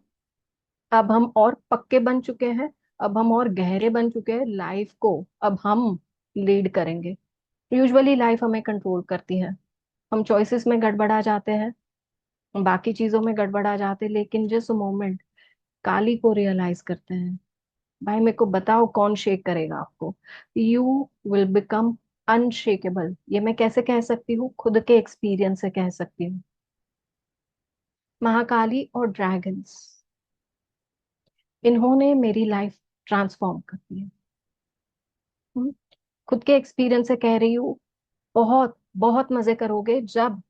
अब हम और पक्के बन चुके हैं, अब हम और गहरे बन चुके हैं। लाइफ को अब हम लीड करेंगे। यूजुअली लाइफ हमें कंट्रोल करती है, हम चॉइसेस में गड़बड़ा जाते हैं, बाकी चीजों में गड़बड़ा जाते हैं, लेकिन जिस मोमेंट काली को रियलाइज करते हैं, भाई मेरे को बताओ कौन शेक करेगा आपको। You will become unshakeable. ये मैं कैसे कह सकती हूँ? खुद के एक्सपीरियंस से कह सकती हूँ। महाकाली और ड्रैगन्स, इन्होंने मेरी लाइफ ट्रांसफॉर्म कर दी है। हम्म, खुद के एक्सपीरियंस से कह रही हूँ। बहुत बहुत मजे करोगे जब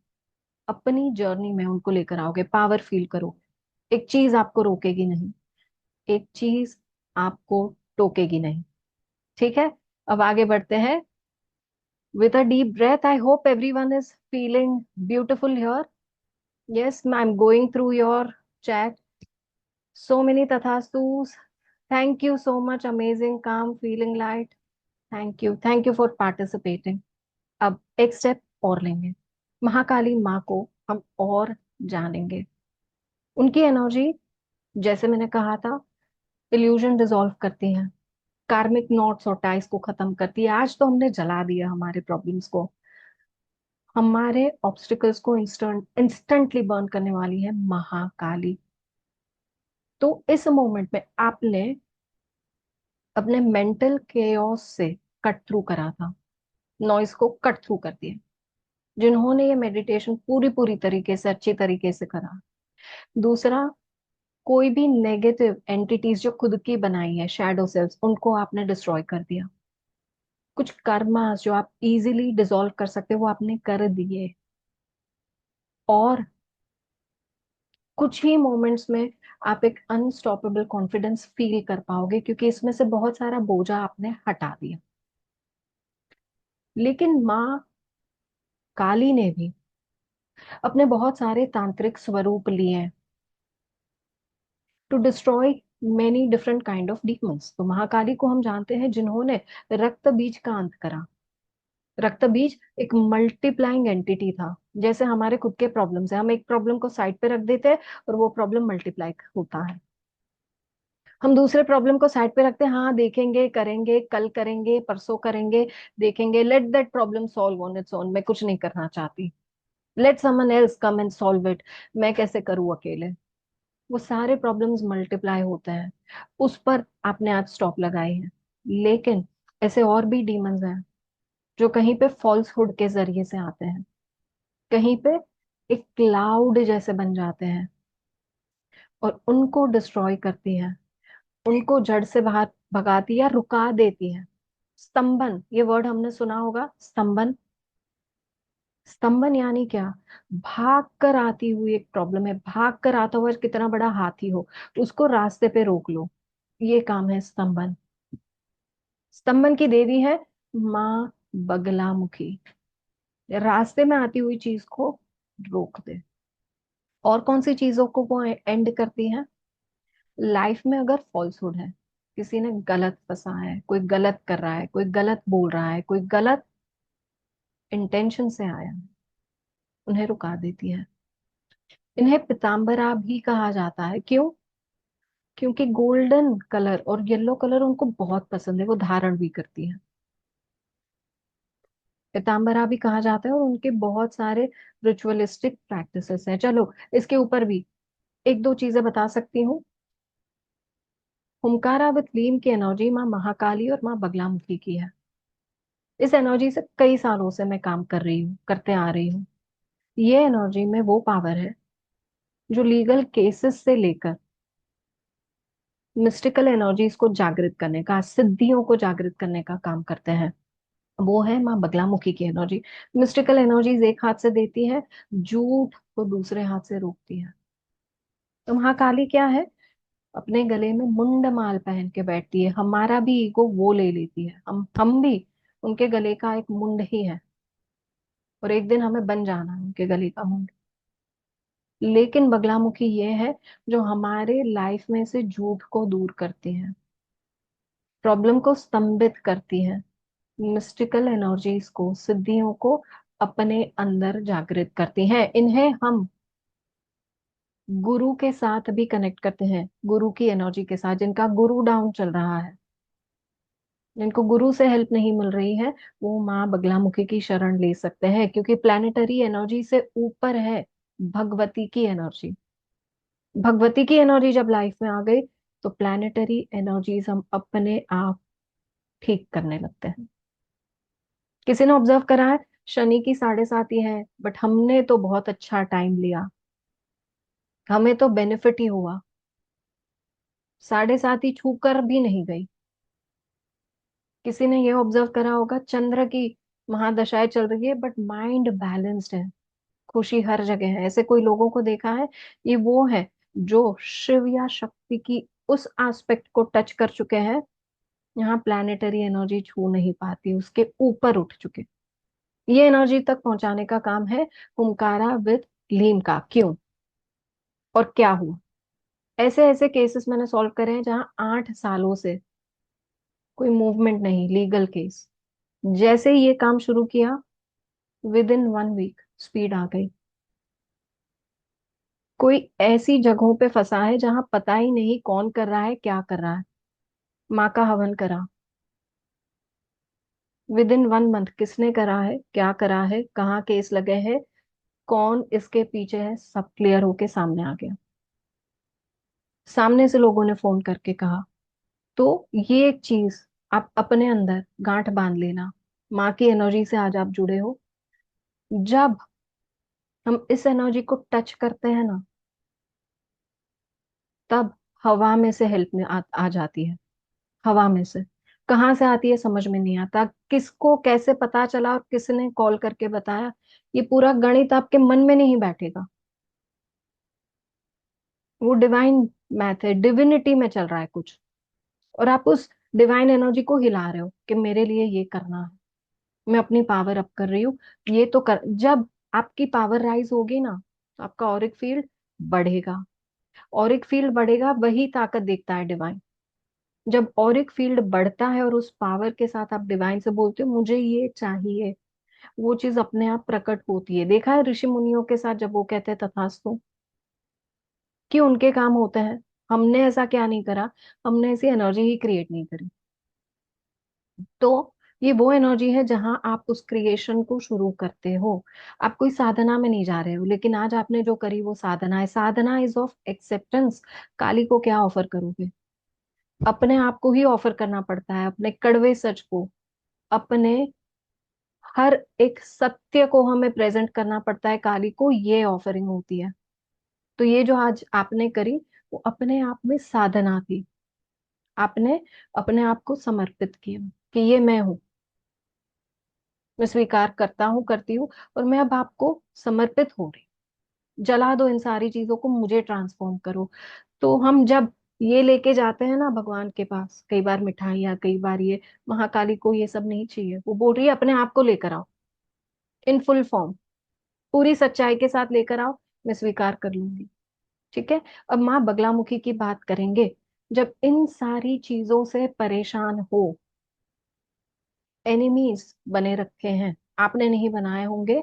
अपनी जर्नी में उनको लेकर आओगे, पावर फील करोगे। एक चीज आपको रोकेगी नहीं, एक चीज आपको टोकेगी नहीं। ठीक है, अब आगे बढ़ते हैं। With a deep breath, I hope everyone is feeling beautiful here. Yes, I'm going through your chat. So many tathastus. Thank you so much. Amazing, calm, feeling light. Thank you. Thank you for participating. अब एक step और लेंगे, महाकाली माँ को हम और जानेंगे। उनकी एनर्जी, जैसे मैंने कहा था, इल्यूजन डिसॉल्व करती है, कार्मिक नॉट्स और टाइज को खत्म करती है। आज तो हमने जला दिया हमारे प्रॉब्लम्स को, हमारे ऑब्स्टिकल्स को इंस्टेंटली बर्न करने वाली है महाकाली। तो इस मोमेंट में आपने अपने मेंटल केओस से कट थ्रू करा था, नॉइस को कट थ्रू कर दिया। जिन्होंने ये मेडिटेशन पूरी पूरी तरीके से, अच्छी तरीके से करा। दूसरा, कोई भी नेगेटिव एंटिटीज जो खुद की बनाई है, शैडो सेल्स, उनको आपने डिस्ट्रॉय कर दिया। कुछ कर्मास जो आप इजीली डिसॉल्व कर सकते हो, वो आपने कर दिए। और कुछ ही मोमेंट्स में आप एक अनस्टॉपेबल कॉन्फिडेंस फील कर पाओगे, क्योंकि इसमें से बहुत सारा बोझा आपने हटा दिया। लेकिन माँ काली ने भी अपने बहुत सारे तांत्रिक स्वरूप लिए हैं to destroy many different kind of demons. तो महाकाली को हम जानते हैं जिन्होंने रक्त बीज का अंत करा। रक्त बीज एक मल्टीप्लाइंग एंटिटी था। जैसे हमारे खुद के प्रॉब्लम्स है, हम एक प्रॉब्लम को साइड पे रख देते हैं और वो प्रॉब्लम मल्टीप्लाई होता है। हम दूसरे प्रॉब्लम को साइड पे रखते हैं, हाँ देखेंगे, करेंगे, कल करेंगे, परसों करेंगे, देखेंगे, let that problem solve on its own, मैं कुछ नहीं करना चाहती, let someone else come and solve it, मैं कैसे करूँ अकेले। वो सारे प्रॉब्लम्स मल्टीप्लाई होते हैं, उस पर आपने आज स्टॉप लगाई है। लेकिन ऐसे और भी डीमंस हैं जो कहीं पे फॉल्सहुड के जरिए से आते हैं, कहीं पे एक क्लाउड जैसे बन जाते हैं और उनको डिस्ट्रॉय करती है, उनको जड़ से बाहर भगाती या रुका देती है। स्तंभन, ये वर्ड हमने सुना होगा, स्तंभन। स्तंभन यानी क्या? भाग कर आती हुई एक प्रॉब्लम है, भाग कर आता हुआ कितना बड़ा हाथी हो, उसको रास्ते पे रोक लो, ये काम है स्तंभन। स्तंभन की देवी है माँ बगलामुखी, रास्ते में आती हुई चीज को रोक दे। और कौन सी चीजों को वो एंड करती है? लाइफ में अगर फॉल्सहुड है, किसी ने गलत फंसा है, कोई गलत कर रहा है, कोई गलत बोल रहा है, कोई गलत इंटेंशन से आया है, उन्हें रुका देती है। इन्हें पीताम्बरा भी कहा जाता है, क्यों? क्योंकि गोल्डन कलर और येलो कलर उनको बहुत पसंद है, वो धारण भी करती है। पीताम्बरा भी कहा जाता है, और उनके बहुत सारे रिचुअलिस्टिक प्रैक्टिसेस हैं। चलो, इसके ऊपर भी एक दो चीजें बता सकती हूँ। हुमकारा विद लीम की एनर्जी माँ महाकाली और माँ बगलामुखी की है। इस एनर्जी से कई सालों से मैं काम कर रही हूँ, करते आ रही हूँ। ये एनर्जी में वो पावर है जो लीगल केसेस से लेकर मिस्टिकल एनर्जीज को जागृत करने का, सिद्धियों को जागृत करने का काम करते हैं। वो है माँ बगलामुखी की एनर्जी। मिस्टिकल एनर्जीज एक हाथ से देती है, झूठ को दूसरे हाथ से रोकती है। तो महाकाली क्या है? अपने गले में मुंड माल पहन के बैठती है, हमारा भी ईगो वो ले लेती है, हम भी उनके गले का एक मुंड ही है, और एक दिन हमें बन जाना है उनके गले का मुंड। लेकिन बगलामुखी ये है जो हमारे लाइफ में से झूठ को दूर करती है, प्रॉब्लम को स्तंभित करती है, मिस्टिकल एनर्जीज को, सिद्धियों को अपने अंदर जागृत करती हैं। इन्हें हम गुरु के साथ भी कनेक्ट करते हैं, गुरु की एनर्जी के साथ। जिनका गुरु डाउन चल रहा है, जिनको गुरु से हेल्प नहीं मिल रही है, वो माँ बगलामुखी की शरण ले सकते हैं, क्योंकि प्लानिटरी एनर्जी से ऊपर है भगवती की एनर्जी। भगवती की एनर्जी जब लाइफ में आ गई, तो प्लानिटरी एनर्जीज हम अपने आप ठीक करने लगते हैं। किसी ने ऑब्जर्व करा है, शनि की 7.5 ही है, बट हमने तो बहुत अच्छा टाइम लिया, हमें तो बेनिफिट ही हुआ, 7.5 ही छू कर भी नहीं गई। किसी ने ये ऑब्जर्व करा होगा, चंद्र की महादशाएं चल रही है बट माइंड बैलेंस्ड है, खुशी हर जगह है। ऐसे कोई लोगों को देखा है? ये वो है जो शिव या शक्ति की उस एस्पेक्ट को टच कर चुके हैं, यहाँ प्लानिटरी एनर्जी छू नहीं पाती, उसके ऊपर उठ चुके। ये एनर्जी तक पहुंचाने का काम है हुमकारा विद लीम का। क्यों और क्या हुआ? ऐसे ऐसे केसेस मैंने सॉल्व करे हैं जहां 8 सालों से कोई मूवमेंट नहीं, लीगल केस। जैसे ही ये काम शुरू किया, विद इन 1 वीक स्पीड आ गई। कोई ऐसी जगहों पे फंसा है जहां पता ही नहीं कौन कर रहा है, क्या कर रहा है, माँ का हवन करा, विद इन 1 मंथ किसने करा है, क्या करा है, कहाँ केस लगे हैं, कौन इसके पीछे है, सब क्लियर होके सामने आ गया। सामने से लोगों ने फोन करके कहा। तो ये एक चीज आप अपने अंदर गांठ बांध लेना, माँ की एनर्जी से आज आप जुड़े हो। जब हम इस एनर्जी को टच करते हैं ना, तब हवा में से हेल्प में आ जाती है। हवा में से कहाँ से आती है समझ में नहीं आता, किसको कैसे पता चला और किसने कॉल करके बताया, ये पूरा गणित आपके मन में नहीं बैठेगा। वो डिवाइन मैथ है, डिविनिटी में चल रहा है कुछ, और आप उस डिवाइन एनर्जी को हिला रहे हो कि मेरे लिए ये करना है, मैं अपनी पावर अप कर रही हूँ। ये तो कर, जब आपकी पावर राइज होगी ना, तो आपका ऑरिक फील्ड बढ़ेगा। ऑरिक फील्ड बढ़ेगा, वही ताकत देखता है डिवाइन। जब ऑरिक फील्ड बढ़ता है और उस पावर के साथ आप डिवाइन से बोलते हो मुझे ये चाहिए, वो चीज अपने आप प्रकट होती है। देखा है ऋषि मुनियों के साथ, जब वो कहते हैं तथास्तु, कि उनके काम होते हैं। हमने ऐसा क्या नहीं करा, हमने ऐसी एनर्जी ही क्रिएट नहीं करी। तो ये वो एनर्जी है जहां आप उस क्रिएशन को शुरू करते हो। आप कोई साधना में नहीं जा रहे हो, लेकिन आज आपने जो करी वो साधना है। साधना इज ऑफ एक्सेप्टेंस। काली को क्या ऑफर करोगे? अपने आप को ही ऑफर करना पड़ता है, अपने कड़वे सच को, अपने हर एक सत्य को हमें प्रेजेंट करना पड़ता है। काली को ये ऑफरिंग होती है। तो ये जो आज आपने करी, वो अपने आप में साधना थी। आपने अपने आप को समर्पित किया कि ये मैं हूं। मैं स्वीकार करता हूँ, करती हूँ, और मैं अब आपको समर्पित हो रही हूँ। जला दो इन सारी चीजों को, मुझे ट्रांसफॉर्म करो। तो हम जब ये लेके जाते हैं ना भगवान के पास, कई बार मिठाइयाँ, कई बार ये, महाकाली को ये सब नहीं चाहिए, वो बोल रही है अपने आप को लेकर आओ, इन फुल फॉर्म, पूरी सच्चाई के साथ लेकर आओ, मैं स्वीकार कर लूंगी। ठीक है। अब माँ बगलामुखी की बात करेंगे। जब इन सारी चीजों से परेशान हो, एनिमीज बने रखे हैं, आपने नहीं बनाए होंगे,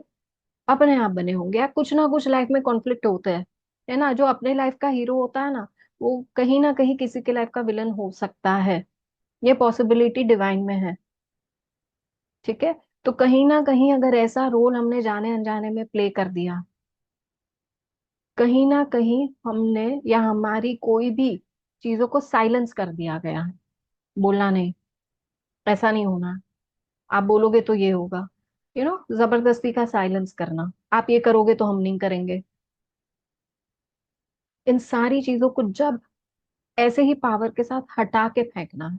अपने आप बने होंगे, या कुछ ना कुछ लाइफ में कॉन्फ्लिक्ट होता है ना। जो अपने लाइफ का हीरो होता है ना, वो कहीं ना कहीं किसी के लाइफ का विलन हो सकता है। ये पॉसिबिलिटी डिवाइन में है। ठीक है। तो कहीं ना कहीं अगर ऐसा रोल हमने जाने अनजाने में प्ले कर दिया, कहीं ना कहीं हमने, या हमारी कोई भी चीजों को साइलेंस कर दिया गया है, बोलना नहीं, ऐसा नहीं होना, आप बोलोगे तो ये होगा, जबरदस्ती का साइलेंस करना, आप ये करोगे तो हम नहीं करेंगे, इन सारी चीजों को जब ऐसे ही पावर के साथ हटा के फेंकना है,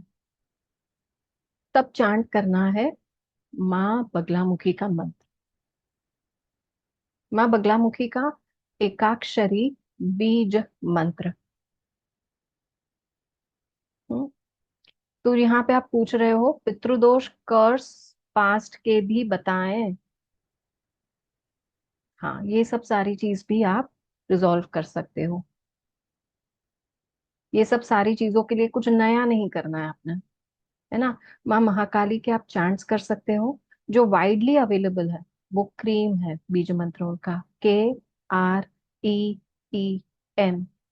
तब चांट करना है माँ बगलामुखी का मंत्र। माँ बगलामुखी का एकाक्षरी बीज मंत्र। हम्म, तो यहाँ पे आप पूछ रहे हो पितृदोष, कर्स, पास्ट के भी बताएं। हाँ, ये सब सारी चीज भी आप रिजॉल्व कर सकते हो। ये सब सारी चीजों के लिए कुछ नया नहीं करना है आपने, है ना। माँ महाकाली के आप चांट्स कर सकते हो। जो वाइडली अवेलेबल है वो क्रीम है, बीज मंत्रों का, KREEM,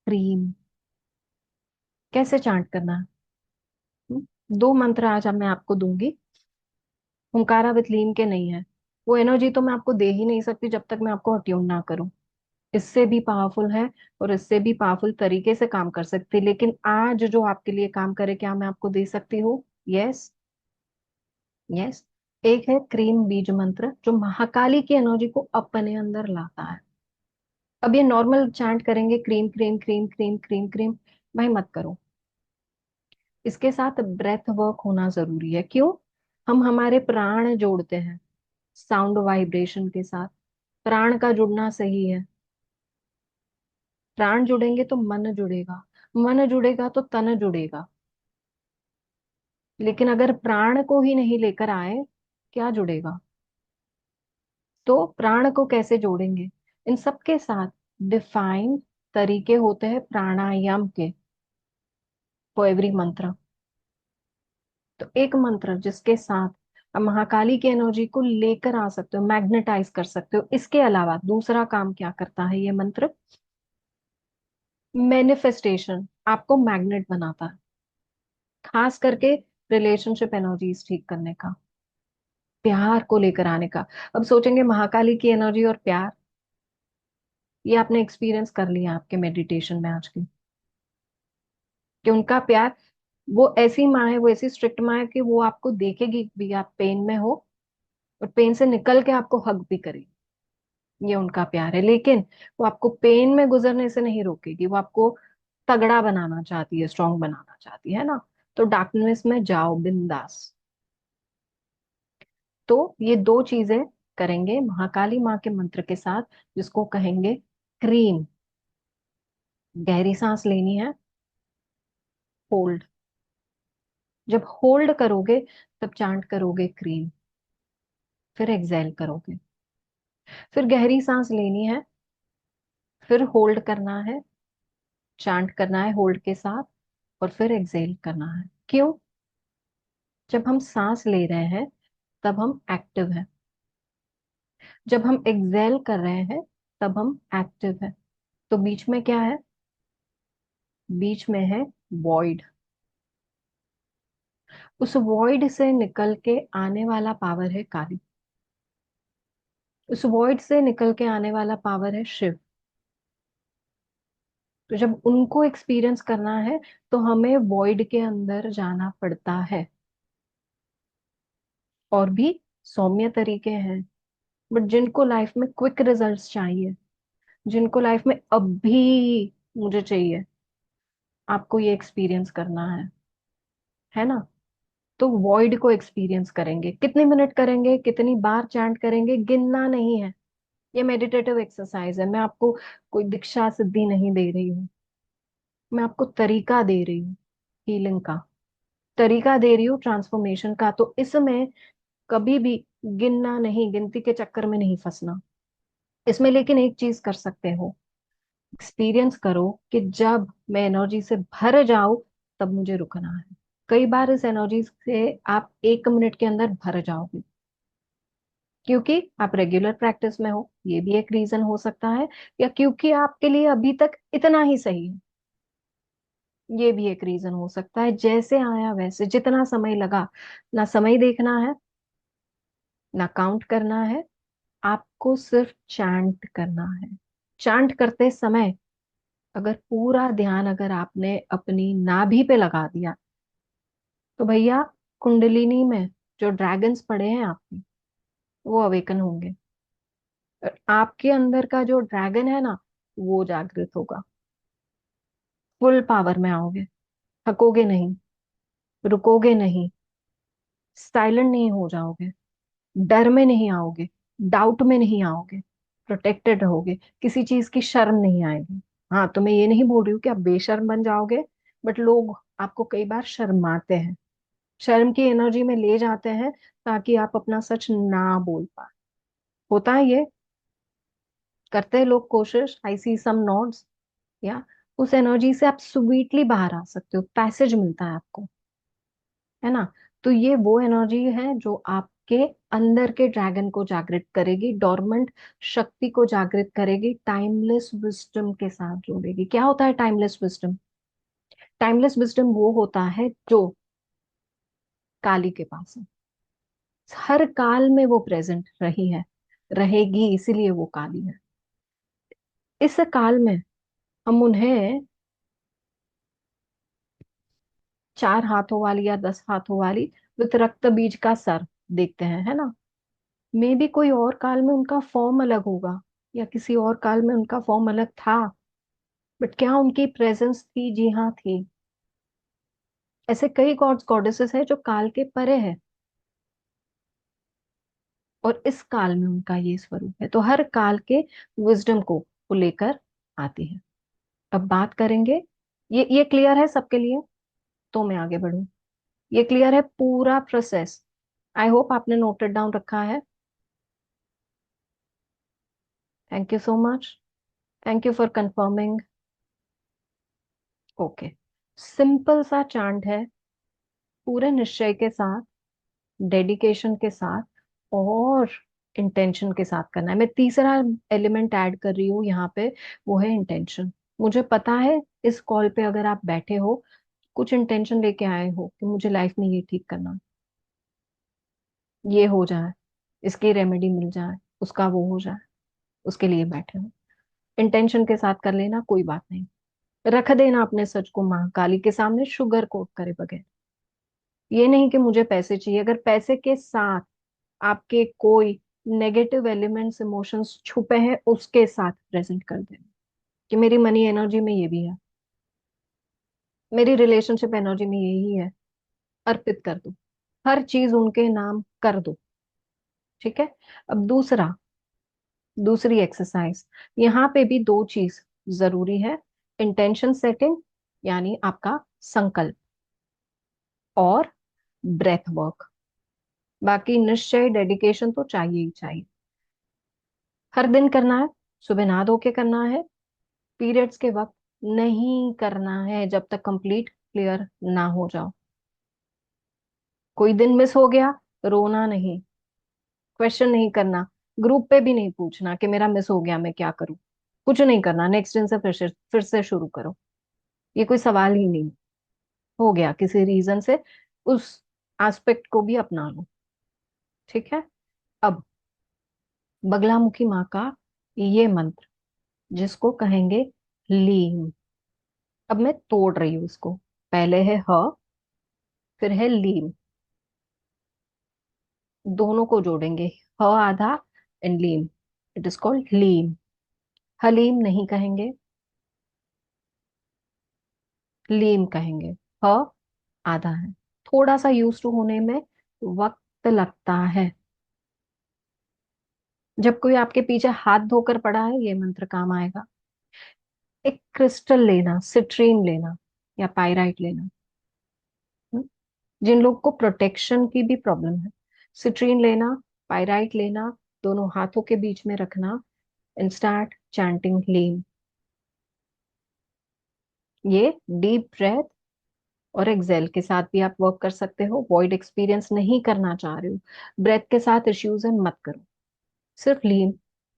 क्रीम। कैसे चांट करना है? दो मंत्र आज अब मैं आपको दूंगी। हुंकारा विथ लीम के नहीं है, वो एनर्जी तो मैं आपको दे ही नहीं सकती जब तक मैं आपको अट्यून ना करूं। इससे भी पावरफुल है, और इससे भी पावरफुल तरीके से काम कर सकती है, लेकिन आज जो आपके लिए काम करे, क्या मैं आपको दे सकती हूँ? यस। यस। एक है क्रीम बीज मंत्र, जो महाकाली की एनर्जी को अपने अंदर लाता है। अब ये नॉर्मल चैंट करेंगे, cream cream cream cream cream cream, भाई मत करो। इसके साथ ब्रेथ वर्क होना जरूरी है। क्यों? हम हमारे प्राण जोड़ते हैं साउंड वाइब्रेशन के साथ। प्राण का जुड़ना सही है। प्राण जुड़ेंगे तो मन जुड़ेगा, मन जुड़ेगा तो तन जुड़ेगा। लेकिन अगर प्राण को ही नहीं लेकर आए, क्या जुड़ेगा? तो प्राण को कैसे जोड़ेंगे? इन सब के साथ डिफाइंड तरीके होते हैं प्राणायाम के, फॉर एवरी मंत्र। तो एक मंत्र जिसके साथ आप महाकाली की एनर्जी को लेकर आ सकते हो, मैग्नेटाइज कर सकते हो। इसके अलावा दूसरा काम क्या करता है ये मंत्र? मैनिफेस्टेशन, आपको मैग्नेट बनाता है, खास करके रिलेशनशिप एनर्जीज ठीक करने का, प्यार को लेकर आने का। अब सोचेंगे महाकाली की एनर्जी और प्यार, ये आपने एक्सपीरियंस कर लिया आपके मेडिटेशन में आज की, कि उनका प्यार, वो ऐसी माँ है, वो ऐसी स्ट्रिक्ट माँ है कि वो आपको देखेगी भी आप पेन में हो, और पेन से निकल के आपको हग भी करेगी। ये उनका प्यार है। लेकिन वो आपको पेन में गुजरने से नहीं रोकेगी, वो आपको तगड़ा बनाना चाहती है, स्ट्रांग बनाना चाहती है ना। तो डार्कनेस में जाओ बिंदास। तो ये दो चीजें करेंगे महाकाली माँ के मंत्र के साथ, जिसको कहेंगे क्रीम। गहरी सांस लेनी है, होल्ड। जब होल्ड करोगे, तब चांट करोगे क्रीम, फिर एक्सहेल करोगे। फिर गहरी सांस लेनी है, फिर होल्ड करना है, चांट करना है होल्ड के साथ, और फिर एक्सहेल करना है। क्यों? जब हम सांस ले रहे हैं तब हम एक्टिव हैं, जब हम एक्सहेल कर रहे हैं तब हम एक्टिव हैं। तो बीच में क्या है? बीच में है वॉइड। उस वॉइड से निकल के आने वाला पावर है काली। उस वॉइड से निकल के आने वाला पावर है शिव। तो जब उनको एक्सपीरियंस करना है, तो हमें वॉइड के अंदर जाना पड़ता है। और भी सौम्य तरीके हैं, बट जिनको लाइफ में क्विक रिजल्ट्स चाहिए, जिनको लाइफ में अभी मुझे चाहिए, आपको ये एक्सपीरियंस करना है ना। तो वॉइड को एक्सपीरियंस करेंगे। कितने मिनट करेंगे, कितनी बार चैंट करेंगे, गिनना नहीं है। ये मेडिटेटिव एक्सरसाइज है। मैं आपको कोई दीक्षा सिद्धि नहीं दे रही हूँ, मैं आपको तरीका दे रही हूँ हीलिंग का, तरीका दे रही हूँ ट्रांसफॉर्मेशन का। तो इसमें कभी भी गिनना नहीं, गिनती के चक्कर में नहीं फंसना इसमें। लेकिन एक चीज कर सकते हो, एक्सपीरियंस करो कि जब मैं एनर्जी से भर जाऊं तब मुझे रुकना है। कई बार इस एनर्जी से आप 1 मिनट के अंदर भर जाओगे, क्योंकि आप रेगुलर प्रैक्टिस में हो, ये भी एक रीजन हो सकता है, या क्योंकि आपके लिए अभी तक इतना ही सही है, ये भी एक रीजन हो सकता है। जैसे आया वैसे, जितना समय लगा, ना समय देखना है, ना काउंट करना है, आपको सिर्फ चांट करना है। चांट करते समय अगर पूरा ध्यान अगर आपने अपनी नाभि पे लगा दिया, तो भैया कुंडलिनी में जो ड्रैगन्स पड़े हैं आपके, वो अवेकन होंगे। और आपके अंदर का जो ड्रैगन है ना, वो जागृत होगा। फुल पावर में आओगे, थकोगे नहीं, रुकोगे नहीं, साइलेंट नहीं हो जाओगे, डर में नहीं आओगे, डाउट में नहीं आओगे, प्रोटेक्टेड रहोगे, किसी चीज की शर्म नहीं आएगी। हाँ, तो मैं ये नहीं बोल रही हूँ कि आप बेशर्म बन जाओगे, बट लोग आपको कई बार शर्माते हैं, शर्म की एनर्जी में ले जाते हैं, ताकि आप अपना सच ना बोल पाए। होता है ये, करते हैं लोग कोशिश। आई सी सम नॉड्स, या उस एनर्जी से आप स्वीटली बाहर आ सकते हो, पैसेज मिलता है आपको, है ना। तो ये वो एनर्जी है जो आपके अंदर के ड्रैगन को जागृत करेगी, डोरमेंट शक्ति को जागृत करेगी, टाइमलेस विजडम के साथ जोड़ेगी। क्या होता है टाइमलेस विजडम? टाइमलेस विजडम वो होता है जो काली के पास है, हर काल में वो प्रेजेंट रही है, रहेगी, इसीलिए वो काली है। इस काल में हम उन्हें 4 हाथों वाली या 10 हाथों वाली विथ रक्त बीज का सर देखते हैं, है ना। मे भी कोई और काल में उनका फॉर्म अलग होगा, या किसी और काल में उनका फॉर्म अलग था, बट क्या उनकी प्रेजेंस थी? जी हाँ, थी। ऐसे कई गॉड्स गॉडेसेस हैं जो काल के परे है, और इस काल में उनका ये स्वरूप है। तो हर काल के विजडम को वो लेकर आती है। अब बात करेंगे, ये क्लियर है सबके लिए? तो मैं आगे बढ़ूं। ये क्लियर है पूरा प्रोसेस? आई होप आपने नोटेड डाउन रखा है। Thank you so much, thank you for confirming. Okay, simple सा चांट है, पूरे निश्चय के साथ, डेडिकेशन के साथ, और इंटेंशन के साथ करना है। मैं तीसरा एलिमेंट ऐड कर रही हूँ यहाँ पे, वो है इंटेंशन। मुझे पता है इस कॉल पे अगर आप बैठे हो, कुछ इंटेंशन लेके आए हो कि मुझे लाइफ में ये ठीक करना, ये हो जाए, इसकी रेमेडी मिल जाए, उसका वो हो जाए, उसके लिए बैठे हो। इंटेंशन के साथ कर लेना, कोई बात नहीं। रख देना अपने सच को महाकाली के सामने, शुगर कोट करे बगैर। ये नहीं कि मुझे पैसे चाहिए, अगर पैसे के साथ आपके कोई नेगेटिव एलिमेंट्स इमोशंस छुपे हैं, उसके साथ प्रेजेंट कर देना कि मेरी मनी एनर्जी में ये भी है, मेरी रिलेशनशिप एनर्जी में यही है, अर्पित कर दो, हर चीज उनके नाम कर दो। ठीक है। अब दूसरी एक्सरसाइज, यहाँ पे भी दो चीज जरूरी है, इंटेंशन सेटिंग, यानी आपका संकल्प, और ब्रेथ वर्क। बाकी निश्चय डेडिकेशन तो चाहिए ही चाहिए, हर दिन करना है, सुबह नहा धो के करना है, पीरियड्स के वक्त नहीं करना है जब तक कंप्लीट क्लियर ना हो जाओ। कोई दिन मिस हो गया, रोना नहीं, क्वेश्चन नहीं करना, ग्रुप पे भी नहीं पूछना कि मेरा मिस हो गया मैं क्या करूं, कुछ नहीं करना, नेक्स्ट दिन से फिर से शुरू करो, ये कोई सवाल ही नहीं। हो गया किसी रीजन से, उस एस्पेक्ट को भी अपना लो। ठीक है। अब बगलामुखी माँ का ये मंत्र, जिसको कहेंगे लीम। अब मैं तोड़ रही हूँ इसको, पहले है ह, फिर है लीम, दोनों को जोड़ेंगे, ह आधा एंड लीम, इट इज कॉल्ड लीम। हलीम नहीं कहेंगे, लीम कहेंगे। ह आधा है, थोड़ा सा यूज टू होने में वक्त लगता है। जब कोई आपके पीछे हाथ धोकर पड़ा है, ये मंत्र काम आएगा। एक क्रिस्टल लेना, सिट्रीन लेना या पाइराइट लेना। हम्म? जिन लोग को प्रोटेक्शन की भी प्रॉब्लम है, सिट्रीन लेना, पाइराइट लेना, दोनों हाथों के बीच में रखना, एंड स्टार्ट चैंटिंग लीम। ये डीप ब्रेथ और एक्सेल के साथ भी आप वर्क कर सकते हो। वॉइड एक्सपीरियंस नहीं करना चाह रहे हो, ब्रेथ के साथ इश्यूज है, मत करो। सिर्फ लीन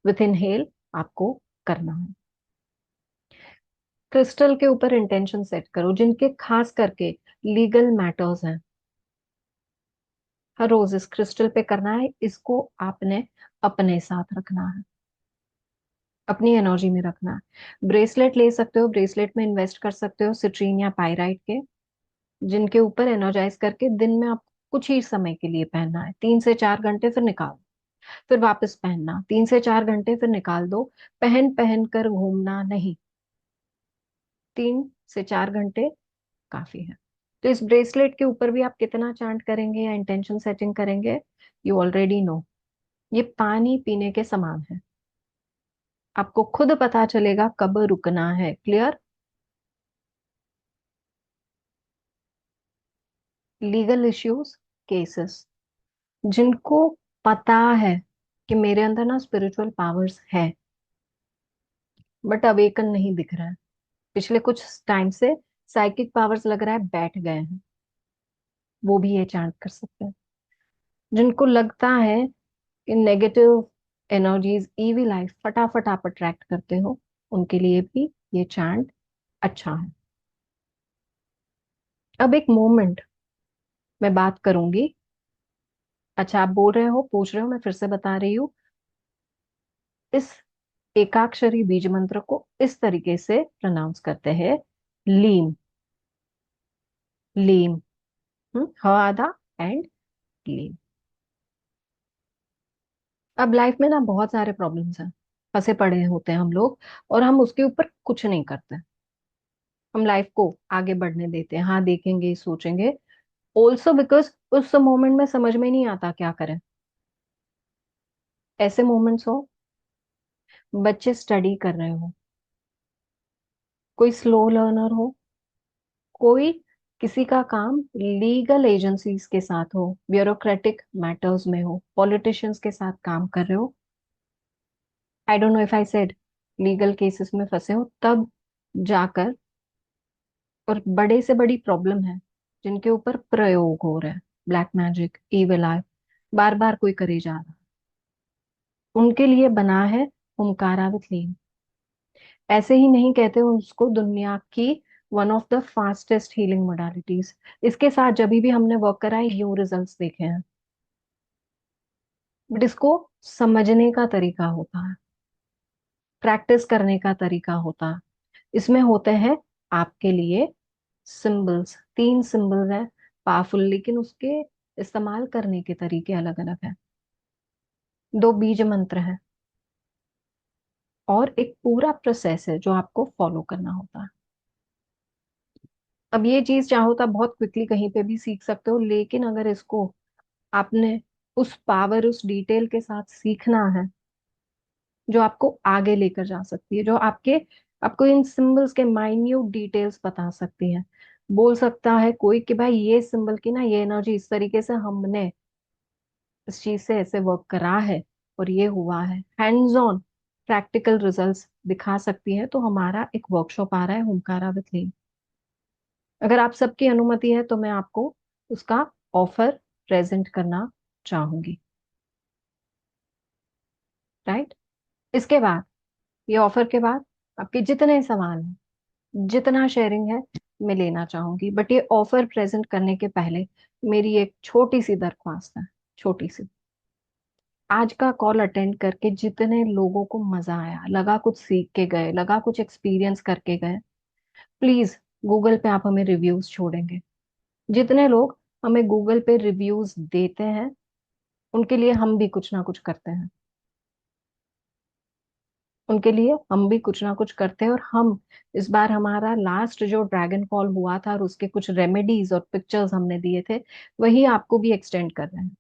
विथ इनहेल आपको करना है। क्रिस्टल के ऊपर इंटेंशन सेट करो, जिनके खास करके लीगल मैटर्स हैं। हर रोज इस क्रिस्टल पे करना है, इसको आपने अपने साथ रखना है, अपनी एनर्जी में रखना है। ब्रेसलेट ले सकते हो, ब्रेसलेट में इन्वेस्ट कर सकते हो सिट्रीन या पाइराइट के, जिनके ऊपर एनर्जाइज करके दिन में आपको कुछ ही समय के लिए पहनना है, 3 से 4 घंटे, फिर निकाल, फिर वापस पहनना, 3 से 4 घंटे, फिर निकाल दो। पहन पहन कर घूमना नहीं, 3 से 4 घंटे काफी है। तो इस ब्रेसलेट के ऊपर भी आप कितना चांट करेंगे या इंटेंशन सेटिंग करेंगे, यू ऑलरेडी नो। ये पानी पीने के समान है, आपको खुद पता चलेगा कब रुकना है। क्लियर? लीगल इश्यूज, केसेस, जिनको पता है कि मेरे अंदर ना स्पिरिचुअल पावर्स है, बट अवेकन नहीं दिख रहा है, पिछले कुछ टाइम से साइकिक पावर्स लग रहा है बैठ गए हैं, वो भी ये चांट कर सकते हैं। जिनको लगता है कि नेगेटिव एनर्जीज, ईवी लाइफ फटाफट आप अट्रैक्ट करते हो, उनके लिए भी ये चांट अच्छा है। अब एक मोमेंट मैं बात करूंगी। अच्छा, आप बोल रहे हो, पूछ रहे हो, मैं फिर से बता रही हूँ। इस एकाक्षरी बीज मंत्र को इस तरीके से प्रोनाउंस करते हैं, लीम। लीम, ह आधा एंड लीम। अब लाइफ में ना बहुत सारे प्रॉब्लम्स हैं, फंसे पड़े होते हैं हम लोग, और हम उसके ऊपर कुछ नहीं करते। हम लाइफ को आगे बढ़ने देते हैं, हाँ देखेंगे सोचेंगे, ऑल्सो बिकॉज उस मोमेंट में समझ में नहीं आता क्या करें। ऐसे मोमेंट्स हो, बच्चे स्टडी कर रहे हो, कोई स्लो लर्नर हो, कोई किसी का काम लीगल एजेंसीज के साथ हो, ब्यूरोक्रेटिक मैटर्स में हो, पॉलिटिशियंस के साथ काम कर रहे हो, I don't know if I said legal cases में फंसे हो, तब जाकर, और बड़े से बड़ी प्रॉब्लम है जिनके ऊपर प्रयोग हो रहा है, ब्लैक मैजिक, इविल आई, बार बार कोई करे जा रहा है, उनके लिए बना है हुमकारा विथ लीन। ऐसे ही नहीं कहते उसको दुनिया की one of the fastest healing modalities. इसके साथ जब भी हमने वर्क करा है, यूं रिजल्ट्स देखे हैं, बट इसको समझने का तरीका होता है, प्रैक्टिस करने का तरीका होता है। इसमें होते हैं आपके लिए सिंबल्स, 3 सिंबल्स हैं पावरफुल, लेकिन उसके इस्तेमाल करने के तरीके अलग अलग हैं। 2 बीज मंत्र हैं, और एक पूरा प्रोसेस है जो आपको फॉलो करना होता है। अब ये चीज चाहो तो आप बहुत क्विकली कहीं पे भी सीख सकते हो, लेकिन अगर इसको आपने उस पावर, उस डिटेल के साथ सीखना है जो आपको आगे लेकर जा सकती है, जो आपको इन सिंबल्स के माइन्यूट डिटेल्स बता सकती है। बोल सकता है कोई कि भाई ये सिंबल की ना ये एनर्जी इस तरीके से, हमने इस चीज से ऐसे वर्क करा है और ये हुआ है, हैंड्स ऑन प्रैक्टिकल रिजल्ट्स दिखा सकती है। तो हमारा एक वर्कशॉप आ रहा है हुमकारा विथ लीम। अगर आप सबकी अनुमति है तो मैं आपको उसका ऑफर प्रेजेंट करना चाहूंगी, राइट? इसके बाद, ये ऑफर के बाद, आपके जितने सवाल हैं, जितना शेयरिंग है, मैं लेना चाहूंगी, बट ये ऑफर प्रेजेंट करने के पहले मेरी एक छोटी सी दरख्वास्त है, छोटी सी। आज का कॉल अटेंड करके जितने लोगों को मजा आया, लगा कुछ सीख के गए, लगा कुछ एक्सपीरियंस करके गए, प्लीज गूगल पे आप हमें रिव्यूज छोड़ेंगे। जितने लोग हमें गूगल पे रिव्यूज देते हैं, उनके लिए हम भी कुछ ना कुछ करते हैं। उनके लिए हम भी कुछ ना कुछ करते हैं। और हम इस बार हमारा लास्ट जो ड्रैगन फॉल हुआ था और उसके कुछ रेमेडीज और पिक्चर्स हमने दिए थे, वही आपको भी एक्सटेंड कर रहे हैं।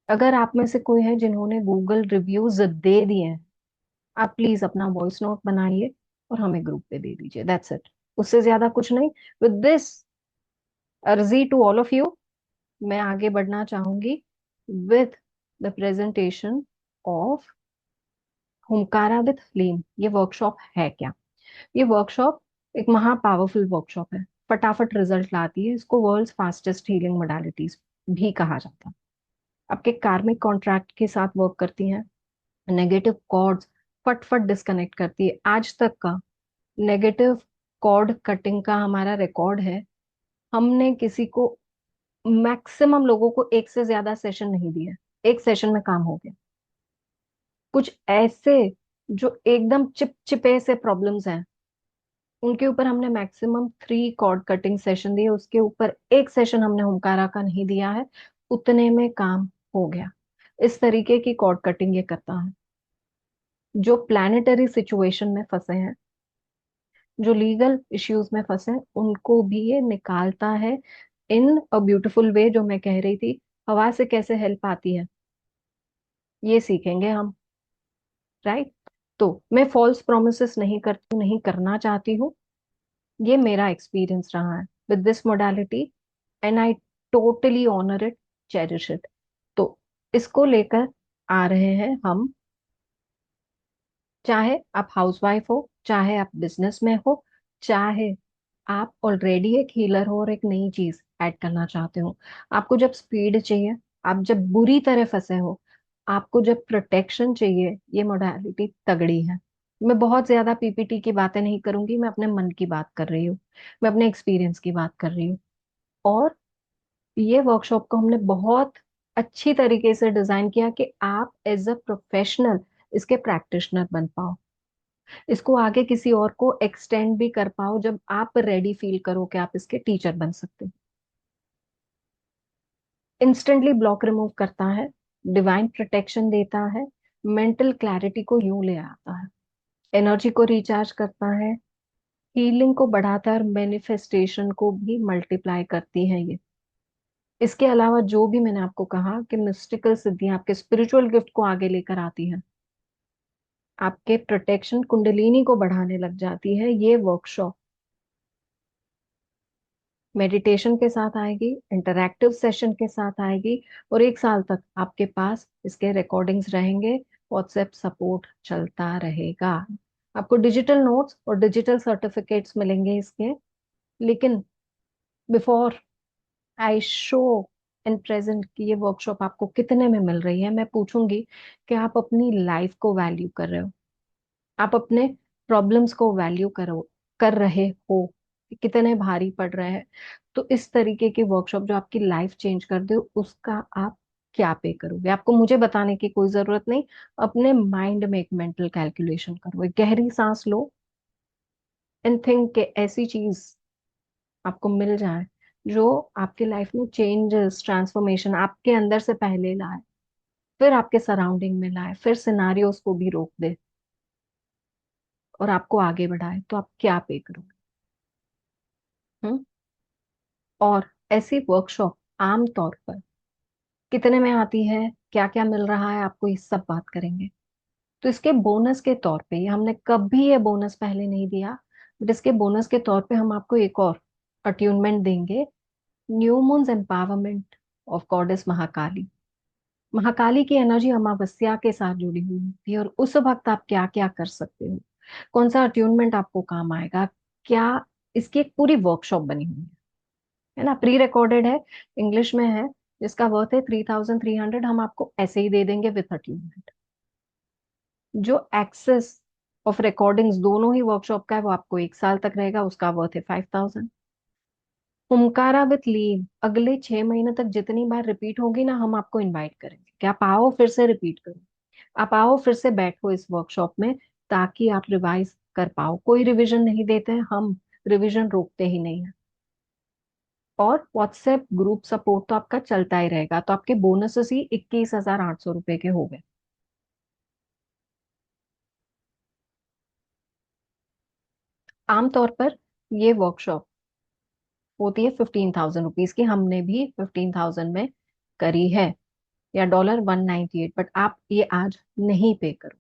अगर आप में से कोई है जिन्होंने गूगल रिव्यूज दे दिए हैं, आप प्लीज अपना वॉइस नोट बनाइए और हमें ग्रुप पे दे दीजिए, दैट्स इट। उससे ज्यादा कुछ नहीं। विद दिस अर्जी टू ऑल ऑफ यू, मैं आगे बढ़ना चाहूंगी with the presentation of Humkara with हलीम। ये वर्कशॉप है क्या? ये वर्कशॉप एक महा पावरफुल वर्कशॉप है, फटाफट रिजल्ट लाती है। इसको वर्ल्ड्स फास्टेस्ट हीलिंग मोडालिटीज भी कहा जाता है। आपके कार्मिक कॉन्ट्रैक्ट के साथ वर्क करती हैं, नेगेटिव कॉर्ड्स फटफट डिस्कनेक्ट करती है। आज तक का नेगेटिव कॉर्ड कटिंग का हमारा रिकॉर्ड है। हमने किसी को, मैक्सिमम लोगों को एक से ज्यादा सेशन नहीं दिया, एक सेशन में काम हो गया। कुछ ऐसे जो एकदम चिपचिपे से प्रॉब्लम्स हैं, उनके ऊपर हमने मैक्सिमम 3 कॉर्ड कटिंग सेशन दिए, उसके ऊपर एक सेशन हमने हुमकारा का नहीं दिया है, उतने में काम हो गया। इस तरीके की कॉर्ड कटिंग ये करता है। जो प्लानिटरी सिचुएशन में फंसे हैं, जो लीगल इश्यूज में फंसे हैं, उनको भी ये निकालता है इन अ ब्यूटिफुल वे। जो मैं कह रही थी, हवा से कैसे हेल्प आती है, ये सीखेंगे हम। राइट? तो मैं फॉल्स प्रोमिसेस नहीं करती हूँ, नहीं करना चाहती हूँ। ये मेरा एक्सपीरियंस रहा है with this modality, and I totally honour it, cherish it. तो इसको लेकर आ रहे हैं हम। चाहे आप हाउसवाइफ हो, चाहे आप बिजनेस में हो, चाहे आप ऑलरेडी एक हीलर हो और एक नई चीज ऐड करना चाहते हो, आपको जब स्पीड चाहिए, आप जब बुरी तरह फंसे हो, आपको जब प्रोटेक्शन चाहिए, ये मोडालिटी तगड़ी है। मैं बहुत ज्यादा पीपीटी की बातें नहीं करूंगी, मैं अपने मन की बात कर रही हूँ, मैं अपने एक्सपीरियंस की बात कर रही हूँ। और ये वर्कशॉप को हमने बहुत अच्छी तरीके से डिजाइन किया कि आप एज अ प्रोफेशनल इसके प्रैक्टिशनर बन पाओ, इसको आगे किसी और को एक्सटेंड भी कर पाओ जब आप रेडी फील करो कि आप इसके टीचर बन सकते हो। इंस्टेंटली ब्लॉक रिमूव करता है, डिवाइन प्रोटेक्शन देता है, मेंटल क्लैरिटी को यूं ले आता है, एनर्जी को रिचार्ज करता है, हीलिंग को बढ़ाता है और मैनिफेस्टेशन को भी मल्टीप्लाई करती है ये। इसके अलावा जो भी मैंने आपको कहा कि मिस्टिकल सिद्धियां आपके स्पिरिचुअल गिफ्ट को आगे लेकर आती हैं, आपके प्रोटेक्शन कुंडलिनी को बढ़ाने लग जाती है, ये वर्कशॉप मेडिटेशन के साथ आएगी, इंटरैक्टिव सेशन के साथ आएगी, और 1 साल तक आपके पास इसके रिकॉर्डिंग्स रहेंगे, व्हाट्सएप सपोर्ट चलता रहेगा। आपको डिजिटल नोट्स और डिजिटल सर्टिफिकेट्स मिलेंगे इसके। लेकिन before I show in present कि ये वर्कशॉप आपको कितने में मिल रही है, मैं पूछूंगी कि आप अपनी लाइफ को वैल्यू कर रहे हो, आप अपने प्रॉब्लम्स को वैल्यू करो, कर रहे हो, कितने भारी पड़ रहे हैं। तो इस तरीके की वर्कशॉप जो आपकी लाइफ चेंज कर दे, उसका आप क्या पे करोगे? आपको मुझे बताने की कोई जरूरत नहीं। अपने माइंड में एक मेंटल कैलकुलेशन करो, एक गहरी सांस लो एंड थिंक कि ऐसी चीज आपको मिल जाए जो आपके लाइफ में चेंजेस, ट्रांसफॉर्मेशन आपके अंदर से पहले लाए, फिर आपके सराउंडिंग में लाए, फिर सिनारियोस को भी रोक दे और आपको आगे बढ़ाए। तो आप क्या पे करोगे? हम्म? और ऐसी वर्कशॉप आमतौर पर कितने में आती है, क्या क्या मिल रहा है आपको, ये सब बात करेंगे। तो इसके बोनस के तौर पे, ये हमने कभी ये बोनस पहले नहीं दिया, बट इसके बोनस के तौर पे हम आपको एक और अट्यूनमेंट देंगे। New moons empowerment of goddess Mahakali. Mahakali की एनर्जी अमावस्या के साथ जुड़ी हुई होती है, और उस वक्त आप क्या क्या कर सकते हो, कौन सा अट्यूनमेंट आपको काम आएगा, क्या, इसकी एक पूरी वर्कशॉप बनी हुई है ना, प्री रिकॉर्डेड है, इंग्लिश में है, जिसका वर्थ है 3,300। हम आपको ऐसे ही दे देंगे विथ अट्यूनमेंट। जो एक्सेस ऑफ रिकॉर्डिंग्स दोनों ही वर्कशॉप का है, वो आपको 1 साल तक रहेगा, उसका वर्थ है 5,000। हुमकारा विथ लीव अगले 6 महीने तक जितनी बार रिपीट होगी ना, हम आपको इनवाइट करेंगे कि आप आओ, फिर से रिपीट करो, आप आओ फिर से बैठो इस वर्कशॉप में, ताकि आप रिवाइज कर पाओ। कोई रिवीजन नहीं देते हैं हम, रिवीजन रोकते ही नहीं है। और व्हाट्सएप ग्रुप सपोर्ट तो आपका चलता ही रहेगा। तो आपके बोनसेस ही 21,800 रुपए के हो गए। आमतौर पर ये वर्कशॉप होती है 15,000 रुपीज की, हमने भी 15,000 में करी है, या $198, बट आप ये आज नहीं पे करो।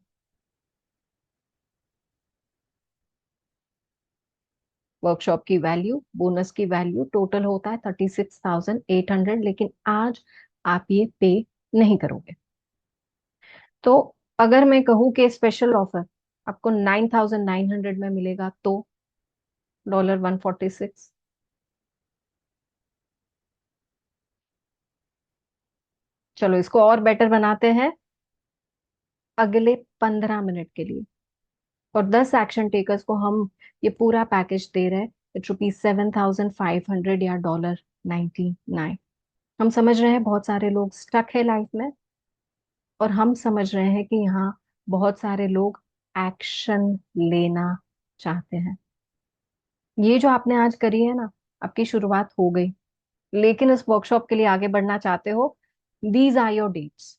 वर्कशॉप की वैल्यू, बोनस की वैल्यू टोटल होता है 36,800, लेकिन आज आप ये पे नहीं करोगे। तो अगर मैं कहूँ कि स्पेशल ऑफर आपको 9,900 में मिलेगा, तो $146। चलो इसको और बेटर बनाते हैं, अगले 15 मिनट के लिए और 10 एक्शन टेकर्स को हम ये पूरा पैकेज दे रहे हैं। इट ₹7,500 या $99। हम समझ रहे हैं बहुत सारे लोग स्टक है लाइफ में, और हम समझ रहे हैं कि यहाँ बहुत सारे लोग एक्शन लेना चाहते हैं। ये जो आपने आज करी है ना, आपकी शुरुआत हो गई, लेकिन इस वर्कशॉप के लिए आगे बढ़ना चाहते हो, दीज आर योर डेट्स।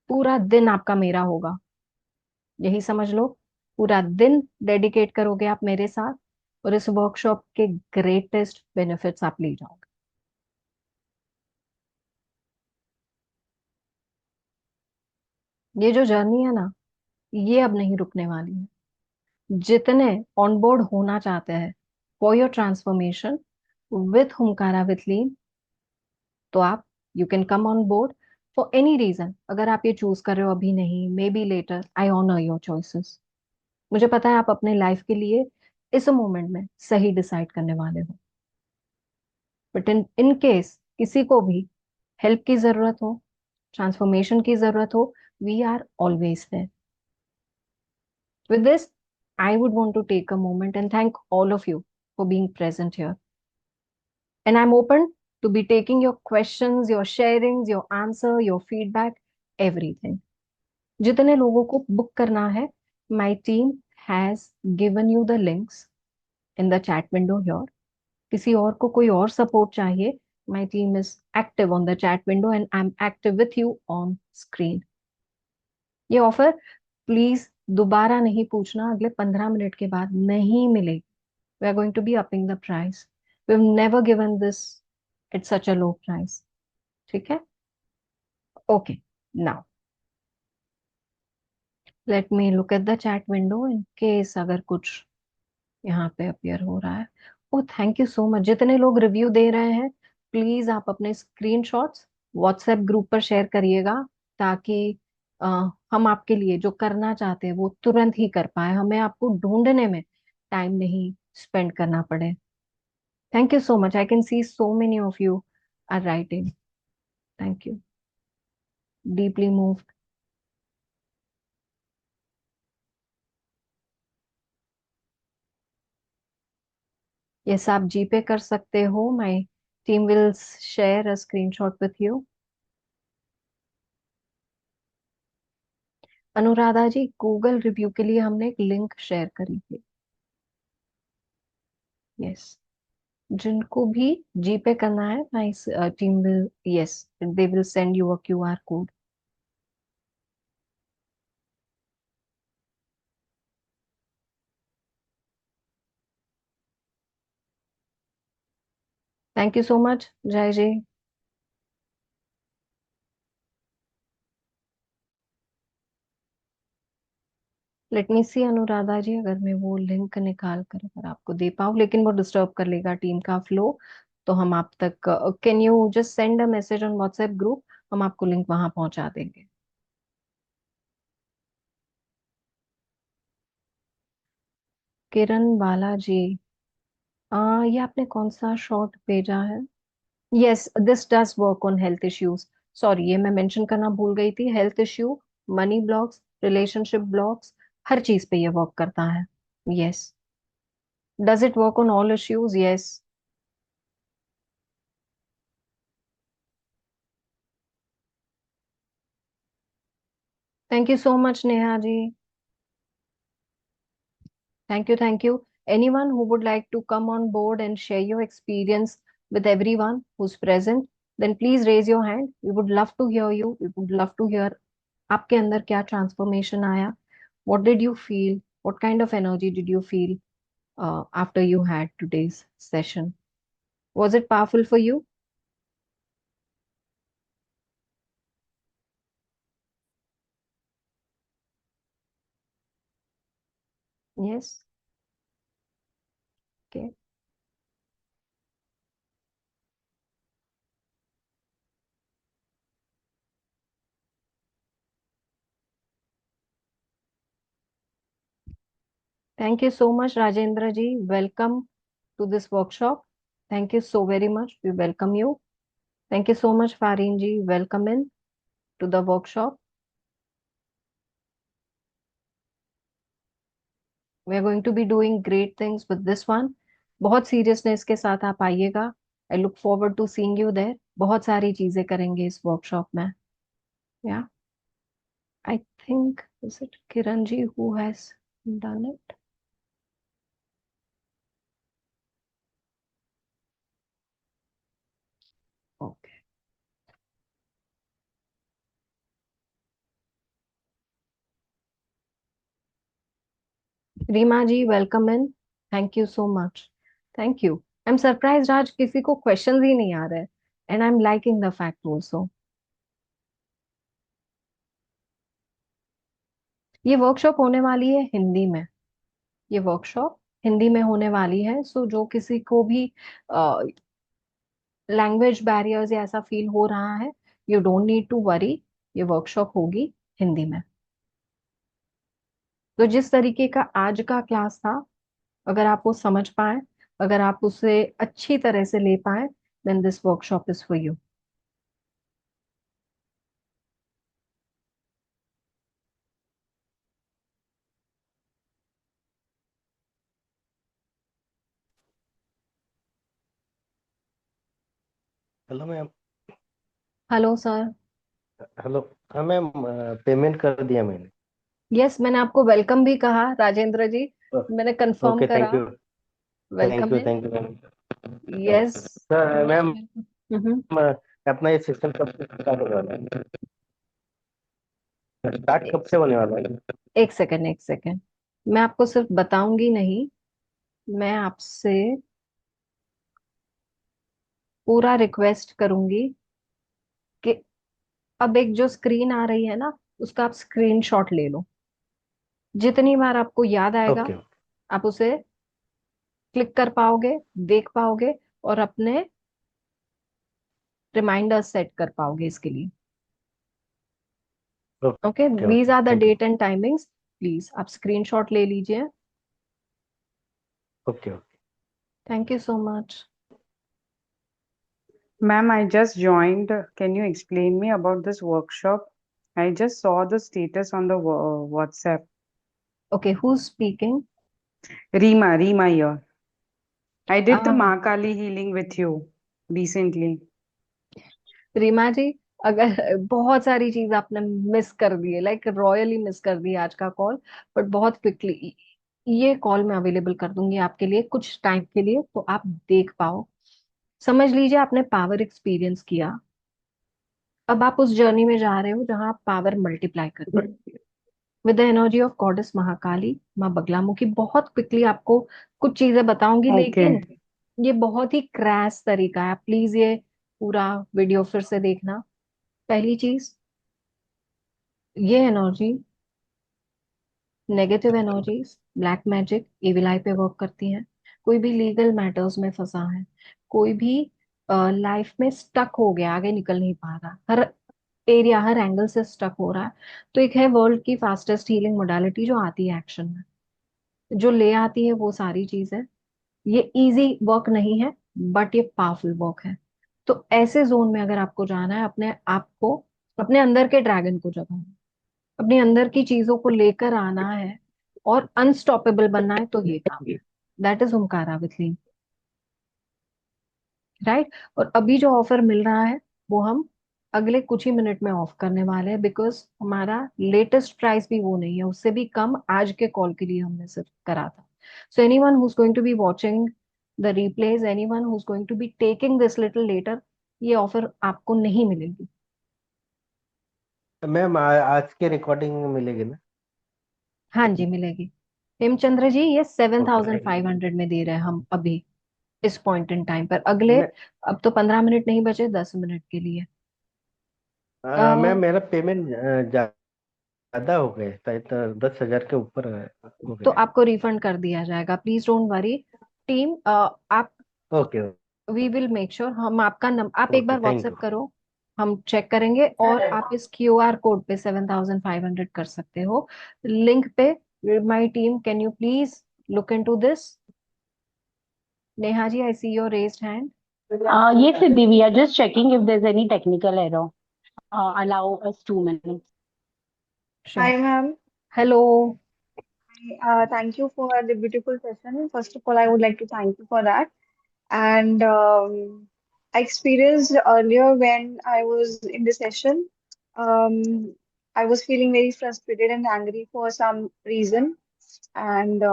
पूरा दिन आपका मेरा होगा, यही समझ लो। पूरा दिन डेडिकेट करोगे आप मेरे साथ, और इस वर्कशॉप के ग्रेटेस्ट बेनिफिट्स आप ले जाओगे। ये जो जर्नी है ना, ये अब नहीं रुकने वाली है। जितने ऑनबोर्ड होना चाहते हैं for your transformation with Humkara with लीन, तो आप, you can come on board for any reason. अगर आप ये चूज कर रहे हो अभी नहीं, maybe later, I honour your choices. मुझे पता है आप अपने लाइफ के लिए इस मोमेंट में सही डिसाइड करने वाले हो, बट इन इन केस किसी को भी हेल्प की जरूरत हो, ट्रांसफॉर्मेशन की जरूरत हो, we are always there. With this, I would want to take a moment and thank all of you for being present here. And I'm open to be taking your questions, your sharings, your answer, your feedback, everything. जितने लोगों को book करना है, my team has given you the links in the chat window here. किसी और को कोई और सपोर्ट चाहिए, my team is active on the chat window and I'm active with you on screen. ये ऑफर प्लीज दोबारा नहीं पूछना, अगले 15 मिनट के बाद नहीं मिलेगी। We are going to be upping the price. We've never given this at such a low price. ठीक है? Okay. Now, let me look at the chat window in case अगर कुछ यहाँ पे अपीयर हो रहा है। ओ थैंक यू सो मच, जितने लोग रिव्यू दे रहे हैं, प्लीज आप अपने स्क्रीनशॉट्स व्हाट्सएप ग्रुप पर शेयर करिएगा, ताकि अ, हम आपके लिए जो करना चाहते हैं वो तुरंत ही कर पाए, हमें आपको ढूंढने में टाइम नहीं स्पेंड करना पड़े। Thank you so much, I can see so many of you are writing. Thank you, deeply moved. Yes, आप जीपे कर सकते हो, my team will share a screenshot with you. Anuradha ji, Google review के लिए हमने एक लिंक शेयर करी थी। यस, जिनको भी जीपे करना है, my team will, yes, they will send you a QR code. Thank you so much, जय जी। लेट मी सी अनुराधा जी, अगर मैं वो लिंक निकाल कर अगर आपको दे पाऊँ, लेकिन वो डिस्टर्ब कर लेगा टीम का फ्लो, तो हम आप तक, can you just send a message on WhatsApp group, हम आपको लिंक वहां पहुंचा देंगे। किरण बालाजी, ये आपने कौन सा शॉर्ट भेजा है? Yes, this does work on health issues. Sorry, ये मैं मेंशन करना भूल गई थी, health issue, money blocks, relationship blocks, हर चीज पे ये वर्क करता है। Yes, does it work on all issues? Yes. Thank you so much Neha ji, thank you, thank you. Anyone who would like to come on board and share your experience with everyone who's present, then please raise your hand. We would love to hear you. We would love to hear आपके अंदर क्या transformation आया, what did you feel, What kind of energy did you feel after you had today's session? Was it powerful for you? Yes. Okay. Thank you so much, Rajendra ji. Welcome to this workshop. Thank you so very much. We welcome you. Thank you so much, Farin ji. Welcome in to the workshop. We are going to be doing great things with this one. बहुत seriousness के साथ आप आइएगा. I look forward to seeing you there. बहुत सारी चीजें करेंगे इस वर्कशॉप में. Yeah I think is it Kiran ji who has done it. Okay. Reema ji welcome in. Thank you so much. Thank you. I am surprise आज किसी को क्वेश्चंस ही नहीं आ रहे. And I am liking the fact also. ये वर्कशॉप होने वाली है हिंदी में. ये वर्कशॉप हिंदी में होने वाली है. सो जो किसी को भी लैंग्वेज बैरियर्स या ऐसा फील हो रहा है, you don't need to worry. ये वर्कशॉप होगी हिंदी में. तो जिस तरीके का आज का क्लास था, अगर आप वो समझ पाए, अगर आप उसे अच्छी तरह से ले पाए, then this workshop is for you. Hello ma'am. Hello sir. Hello. हाँ मैम, पेमेंट कर दिया मैंने। यस, मैंने आपको वेलकम भी कहा राजेंद्र जी. मैंने कंफर्म ओके, करा. Thank you. Thank welcome you, इन. Thank you ma'am. Yes. Sir ma'am, hmm. अपना ये सिस्टम कब से स्टार्ट होने वाला है? स्टार्ट कब से होने वाला है? एक सेकंड, एक सेकंड. मैं आपको सिर्फ बताऊंगी नहीं, मैं आपसे पूरा रिक्वेस्ट करूंगी कि अब एक जो स्क्रीन आ रही है ना, उसका आप स्क्रीनशॉट ले लो. जितनी बार आपको याद आएगा, ओके। आप उसे क्लिक कर पाओगे, देख पाओगे, और अपने रिमाइंडर सेट कर पाओगे इसके लिए. Okay, okay, these okay, are the thank you. Date and timings. Please आप स्क्रीनशॉट ले लीजिए. Okay, okay. Thank you so much. Ma'am, I just joined. Can you explain me about this workshop? I just saw the status on the WhatsApp. Okay, who speaking? Rima here. I did the Mahakali healing with you recently. Reema ji, अगर बहुत सारी चीज आपने miss कर दी है, like royally miss कर दी है आज का कॉल. बट बहुत क्विकली ये कॉल मैं अवेलेबल कर दूंगी आपके लिए कुछ टाइम के लिए, तो आप देख पाओ. समझ लीजिए आपने पावर एक्सपीरियंस किया. अब आप उस जर्नी में जा रहे हो जहां आप पावर मल्टीप्लाई करो with the energy of goddess Mahakali, माँ बगलामुखी. बहुत क्विकली आपको कुछ चीजें बताऊंगी, लेकिन Okay. ये बहुत ही क्रैश तरीका है. आप प्लीज ये पूरा वीडियो फिर से देखना. पहली चीज, ये energy, negative energies, black magic, evil eye पे वर्क करती हैं. कोई भी लीगल मैटर्स में फंसा है, कोई भी लाइफ में स्टक हो गया, आगे निकल नहीं पा रहा, हर एरिया हर एंगल से स्टक हो रहा है, तो एक है वर्ल्ड की फास्टेस्ट हीलिंग मोडालिटी जो आती है एक्शन में, जो ले आती है वो सारी चीजें. ये इजी वर्क नहीं है, बट ये पावरफुल वर्क है. तो ऐसे जोन में अगर आपको जाना है, अपने आप को, अपने अंदर के ड्रैगन को जगाना, अपने अंदर की चीजों को लेकर आना है और अनस्टॉपेबल बनना है, तो ये काम है. That is Omkara with lean. Right. और अभी जो ऑफर मिल रहा है, वो हम अगले कुछ ही मिनट में ऑफ करने वाले हैं, बिकॉज हमारा लेटेस्ट प्राइस भी वो नहीं है, उससे भी कम आज के कॉल के लिए हमने सिर्फ करा था. So anyone who is going to be watching the replays, anyone who is going to be taking this little later, ये ऑफर आपको नहीं मिलेगी. मैम, आज के रिकॉर्डिंग मिलेगी ना? हाँ जी, मिलेगी. हेमचंद्र जी, ये seven okay. Thousand five hundred में दे रहे हैं हम अभी, इस पॉइंट इन टाइम पर। अगले, मैं अब तो 15 मिनट नहीं बचे, 10 मिनट के लिए। मैम मेरा पेमेंट ज्यादा हो गए, शायद 10,000 के ऊपर हो तो गया। आपको रिफंड कर दिया जाएगा, प्लीज डोंट वरी। टीम, आप, okay. We will make sure. हम आपका आप एक ओके, बार थैंक व्हाट्सएप यू। करो, हम चेक करेंगे। और आप इस क्यूआर कोड पे 7,500 कर सकते हो, लिंक पे। My team, can you please look into this? Neha ji, I see your raised hand. Yes, Siddhi, we are just checking if there's any technical error. Allow us 2 minutes. Sure. Hi, ma'am. Hello. Thank you for the beautiful session. First of all, I would like to thank you for that. And I experienced earlier when I was in the session, I was feeling very frustrated and angry for some reason. And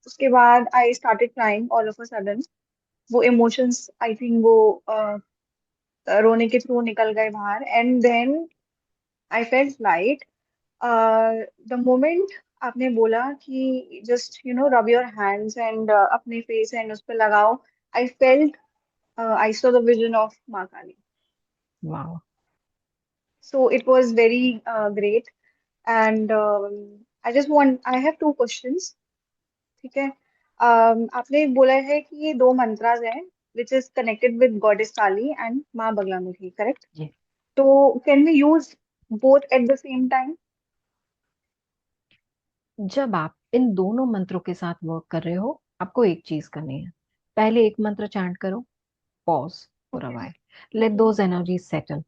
उसके बाद I started crying all of a sudden. वो emotions, I think वो रोने के through निकल गए बाहर. And then I felt light. The moment आपने बोला कि just rub your hands and अपने फेस एंड उस पर लगाओ, I felt, I saw the vision of माँ काली. वाह। So it was very great. And I just want, I have two questions. ठीक है. आपने बोला है कि ये दो मंत्रास हैं which is connected with goddess Kali and माँ बगलामुखी, करेक्ट? जी। तो can we use both at the same time? जब आप इन दोनों मंत्रों के साथ वर्क कर रहे हो, आपको एक चीज करनी है। पहले एक मंत्र चैंट करो, pause for a okay. While, late those energy settle.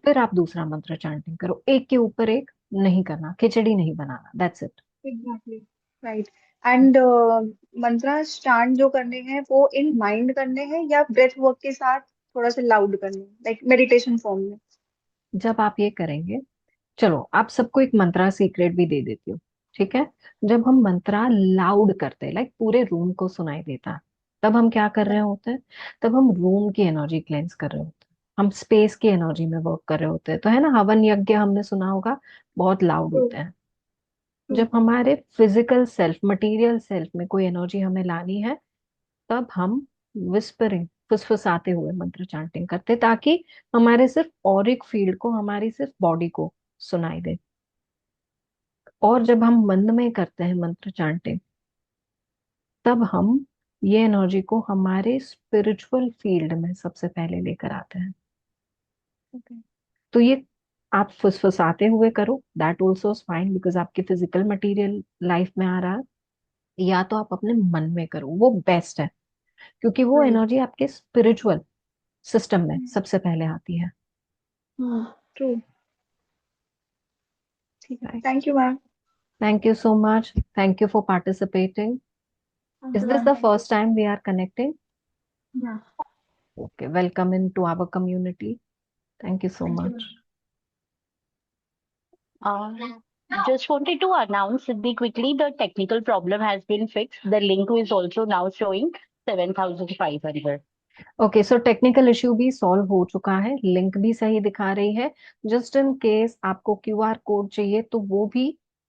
फिर आप दूसरा मंत्र चैंटिंग करो, एक के ऊपर एक नहीं करना, खिचड़ी नहीं बनाना, that's it. Exactly. Right. And mantra start जो करने हैं वो इन माइंड करने हैं या ब्रेथ वर्क के साथ थोड़ा सा लाउड करने हैं, लाइक मेडिटेशन फॉर्म में? जब आप ये करेंगे, चलो आप सबको एक मंत्रा सीक्रेट भी दे देती हूँ, ठीक है? जब हम मंत्रा लाउड करते हैं, लाइक पूरे रूम को सुनाई देता है, तब हम क्या कर रहे होते हैं? तब हम रूम की एनर्जी क्लेंस कर रहे होते हैं, हम स्पेस की एनर्जी में वर्क कर रहे होते हैं। तो है ना, हवन यज्ञ हमने सुना होगा, बहुत लाउड ट्रू. होते हैं। ट्रू. जब हमारे फिजिकल सेल्फ, मटेरियल सेल्फ में कोई एनर्जी हमें लानी है, तब हम विस्परिंग, फुसफुसाते हुए मंत्र चैंटिंग करते, ताकि हमारे सिर्फ ऑरिक फील्ड को, हमारी सिर्फ बॉडी को सुनाई दे। और जब हम मन में करते हैं मंत्र चैंटिंग, तब हम ये एनर्जी को हमारे स्पिरिचुअल फील्ड में सबसे पहले लेकर आते हैं। ओके. तो ये आप फुसफुसाते हुए करो, that also is fine, because आपकी फिजिकल मटेरियल लाइफ में आ रहा है। या तो आप अपने मन में करो, वो बेस्ट है, क्योंकि वो राइट. एनर्जी आपके स्पिरिचुअल सिस्टम में सबसे पहले आती है। ट्रू. ठीक है. Right. Thank you ma'am. Thank you so much, thank you for participating. Thank is you this ma'am. The first time we are connecting? Yeah. Okay, welcome into our community. Thank you so thank you much. Ma'am. Uh, just wanted to announce, Siddhi, quickly the technical problem has been fixed. The link is also now showing 7,500. Okay, so technical issue भी solve हो चुका है, link भी सही दिखा रही है। Just in case आपको क्यूआर कोड चाहिए, तो वो भी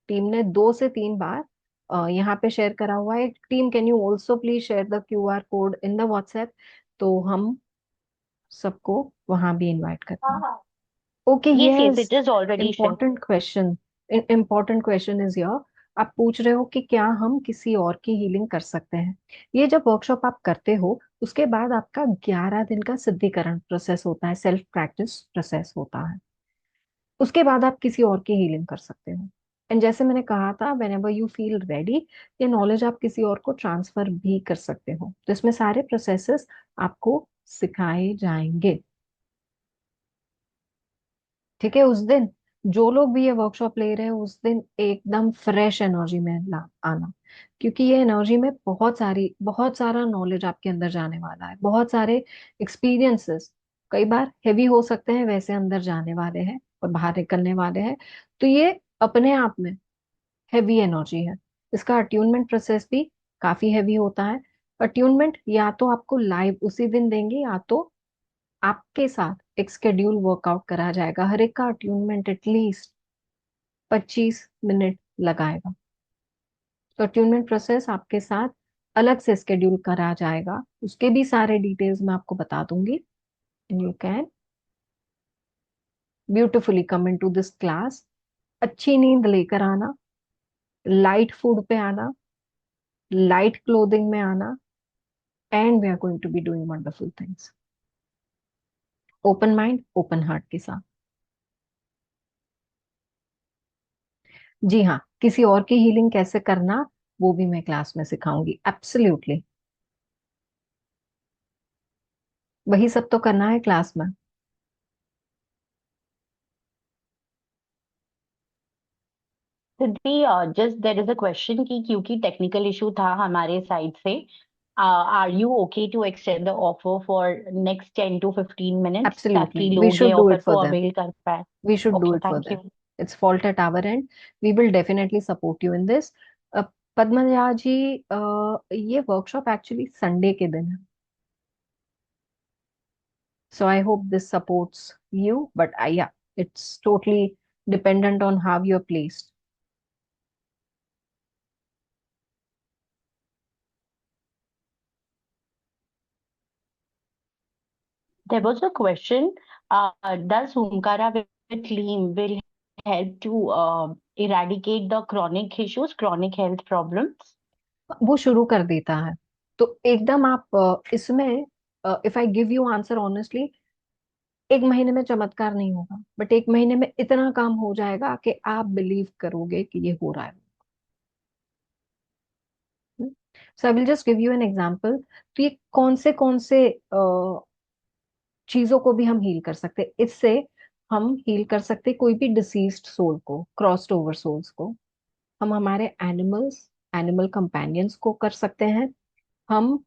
टीम ने 2 से 3 बार यहाँ पे शेयर करा हुआ है। Team, can you also please share the QR code in the WhatsApp, तो हम सबको वहां भी इनवाइट करते हैं। Okay, Yes, yes, yes. it is already shared. Important question is your, आप पूछ रहे हो कि क्या हम किसी और की हीलिंग कर सकते हैं। ये जब वर्कशॉप आप करते हो, उसके बाद आपका 11 दिन का सिद्धिकरण प्रोसेस होता है, सेल्फ प्रैक्टिस प्रोसेस होता है। उसके बाद आप किसी और की हीलिंग कर सकते हो। एंड जैसे मैंने कहा था, when ever you feel ready, ये नॉलेज आप किसी और को ट्रांसफर भी कर सकते हो। तो इसमें सारे प्रोसेसेस आपको सिखाए जाएंगे। ठीक है? उस दिन जो लोग भी ये वर्कशॉप ले रहे हैं, उस दिन एकदम फ्रेश एनर्जी में ला आना, क्योंकि ये एनर्जी में बहुत सारा नॉलेज आपके अंदर जाने वाला है, बहुत सारे एक्सपीरियंसेस कई बार हेवी हो सकते हैं, वैसे अंदर जाने वाले हैं और बाहर निकलने वाले हैं। तो ये अपने आप में हैवी एनर्जी है। इसका अट्यूनमेंट प्रोसेस भी काफी हैवी होता है। अट्यूनमेंट या तो आपको लाइव उसी दिन देंगे, या तो आपके साथ एक शेड्यूल वर्कआउट करा जाएगा। हर एक का अट्यूनमेंट एटलीस्ट 25 मिनट लगाएगा। तो अट्यूनमेंट प्रोसेस आपके साथ अलग से स्केड्यूल करा जाएगा, उसके भी सारे डिटेल्स मैं आपको बता दूंगी। And you can beautifully come into this class. अच्छी नींद लेकर आना, लाइट फूड पे आना, लाइट क्लोथिंग में आना, and we are going to be doing wonderful things. Open mind open heart के साथ। जी हाँ, किसी और की हीलिंग कैसे करना वो भी मैं क्लास में सिखाऊंगी, एब्सोल्युटली। वही सब तो करना है क्लास में। Siddhi, just there is a question कि क्योंकि टेक्निकल इशू था हमारे साइड से, are you okay to extend the offer for next 10 to 15 minutes absolutely, ताकि वी लोग ये should do offer it for को देम। अवेल कर पाए? We should do okay, it for thank them. You. It's fault at our end. We will definitely support you in this. Padmaja ji, ये workshop actually Sunday के दिन है, so I hope this supports you. But yeah, it's totally dependent on how you're placed. There was a question, does Humkara with Lean will help to eradicate the chronic issues, chronic health problems? वो शुरू कर देता है, तो एकदम आप इसमें, if I give you answer honestly, 1 महीने में चमत्कार नहीं होगा, बट 1 महीने में इतना काम हो जाएगा कि आप बिलीव करोगे कि ये हो रहा है। So I will just give you an example. तो ये कौन से चीजों को भी हम हील कर सकते हैं इससे। हम हील कर सकते हैं कोई भी डिसीज्ड सोल को, क्रॉस्ड ओवर सोल्स को। हम हमारे एनिमल कंपेनियंस को कर सकते हैं। हम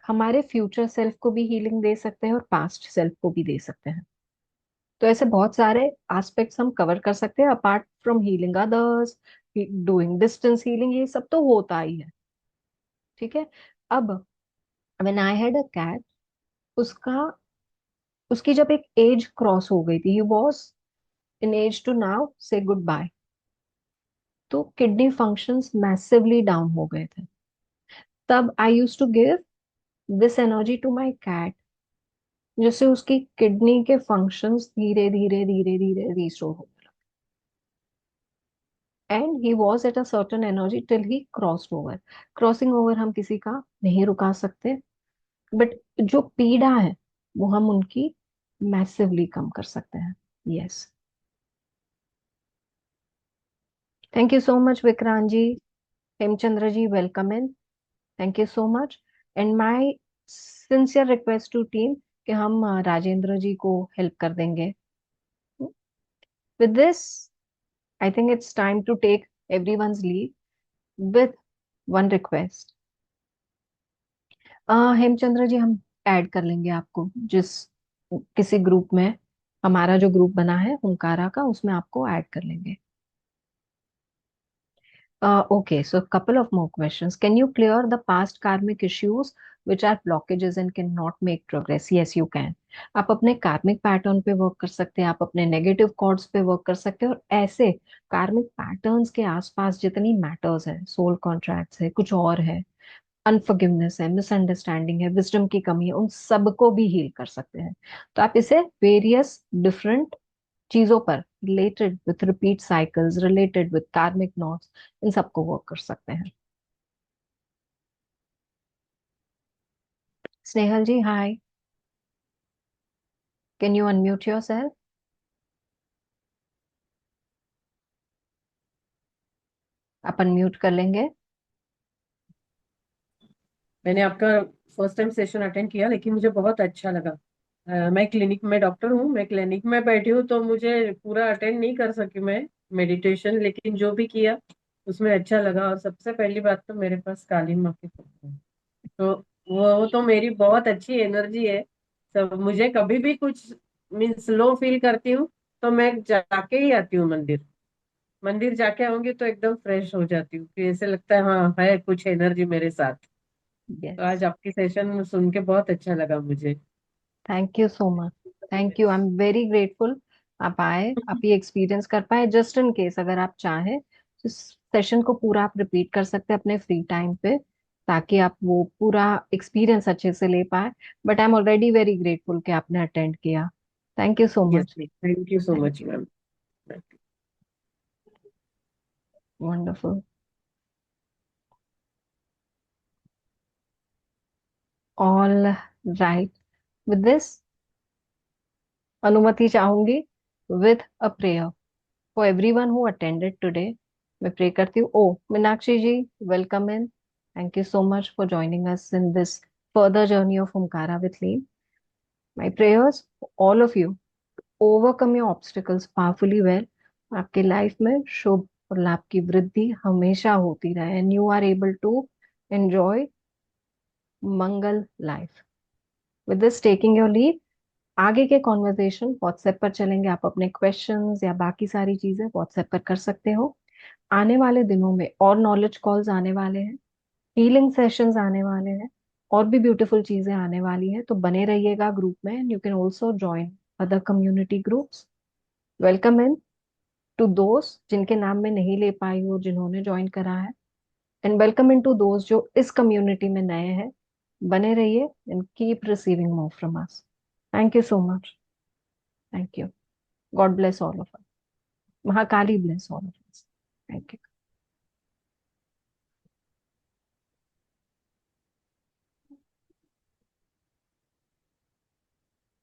हमारे फ्यूचर सेल्फ को भी हीलिंग दे सकते हैं और पास्ट सेल्फ को भी दे सकते हैं। तो ऐसे बहुत सारे एस्पेक्ट्स हम कवर कर सकते हैं apart from healing others, doing distance healing, ये सब तो होता ही है। ठीक है। अब when I had a cat, उसका उसकी जब एक एज क्रॉस हो गई थी, he was in age to now say good bye, तो किडनी फंक्शंस मैसिवली डाउन हो गए थे। तब I used to give this energy to my cat, जिससे उसकी किडनी के फंक्शंस धीरे धीरे धीरे धीरे रिस्टोर हो, and he was at a certain energy till he crossed over. Crossing over हम किसी का नहीं रुका सकते, बट जो पीड़ा है वो हम उनकी मैसिवली कम कर सकते हैं। Yes, thank you so much Vikrant ji, Hemchandra ji, welcome in. Thank you so much, and my sincere request to team कि हम राजेंद्र जी को हेल्प कर देंगे with this. I think it's time to take everyone's leave with one request. Hemchandra ji, हम add कर लेंगे आपको, जिस किसी ग्रुप में, हमारा जो ग्रुप बना है हुंकारा का, उसमें आपको ऐड कर लेंगे। Okay, so a couple of more questions. Can you clear the past karmic issues which are blockages and cannot make progress? Yes, you can. आप अपने कार्मिक पैटर्न पे वर्क कर सकते हैं, आप अपने नेगेटिव कॉर्ड्स पे वर्क कर सकते हैं, और ऐसे कार्मिक पैटर्न्स के आसपास जितनी मैटर्स है, सोल कॉन्ट्रैक्ट्स है, कुछ और है, अनफॉरगिवनेस है, मिसअंडरस्टैंडिंग है, विजडम की कमी है, उन सबको भी हील कर सकते हैं। तो आप इसे वेरियस डिफरेंट चीजों पर, related with repeat cycles, related with कार्मिक नॉट्स, इन सबको वर्क कर सकते हैं। स्नेहल जी, हाय, कैन यू अनम्यूट योरसेल्फ? आप अनम्यूट कर लेंगे? मैंने आपका फर्स्ट टाइम सेशन अटेंड किया, लेकिन मुझे बहुत अच्छा लगा। मैं क्लिनिक में डॉक्टर हूँ, मैं क्लिनिक में बैठी हूँ, तो मुझे पूरा अटेंड नहीं कर सकी मैं मेडिटेशन, लेकिन जो भी किया उसमें अच्छा लगा। और सबसे पहली बात तो मेरे पास काली माँ की फोटो है, तो वो तो मेरी बहुत अच्छी एनर्जी है। सब मुझे कभी भी कुछ मीन्स लो फील करती हूँ, तो मैं जाके ही आती हूँ मंदिर। मंदिर जाके आऊंगी तो एकदम फ्रेश हो जाती हूँ, कि ऐसे लगता है हाँ है कुछ एनर्जी मेरे साथ। तो यस, आज आपकी सेशन सुन के बहुत अच्छा लगा मुझे। Thank you so much. Thank you, I am very grateful. आप आए, आप ये एक्सपीरियंस कर पाए। जस्ट इन केस अगर आप चाहें, सेशन को पूरा आप रिपीट कर सकते हैं अपने फ्री टाइम पे, ताकि आप वो पूरा एक्सपीरियंस अच्छे से ले पाए। But I am already very grateful कि आपने अटेंड किया। Thank you so yes, much. Thank you so much ma'am. Wonderful. All right, with this अनुमति चाहूंगी with a prayer for everyone who attended today. मैं प्रे करती हूँ। ओ Meenakshi ji, welcome in. Thank you so much for joining us in this further journey of Omkara with Lee. My prayers for all of you to overcome your obstacles powerfully well. आपके life में शुभ और लाभ की वृद्धि हमेशा होती रहे, and you are able to enjoy Mangal life. With this taking your leave, आगे के कॉन्वर्जेशन व्हाट्सएप पर चलेंगे। आप अपने क्वेश्चंस या बाकी सारी चीजें व्हाट्सएप पर कर सकते हो। आने वाले दिनों में और नॉलेज कॉल्स आने वाले हैं, हीलिंग सेशंस आने वाले हैं, और भी ब्यूटीफुल चीजें आने वाली हैं। तो बने रहिएगा ग्रुप में, and you can also join other community groups. Welcome into दोस्त जिनके नाम में नहीं ले पाई हो, जिन्होंने ज्वाइन करा है, एंड वेलकम इन टू दोस्त जो इस कम्युनिटी में नए हैं। बने रहिए and keep receiving more from us. Thank you so much. Thank you. God bless all of us. Mahakali bless all of us. Thank you.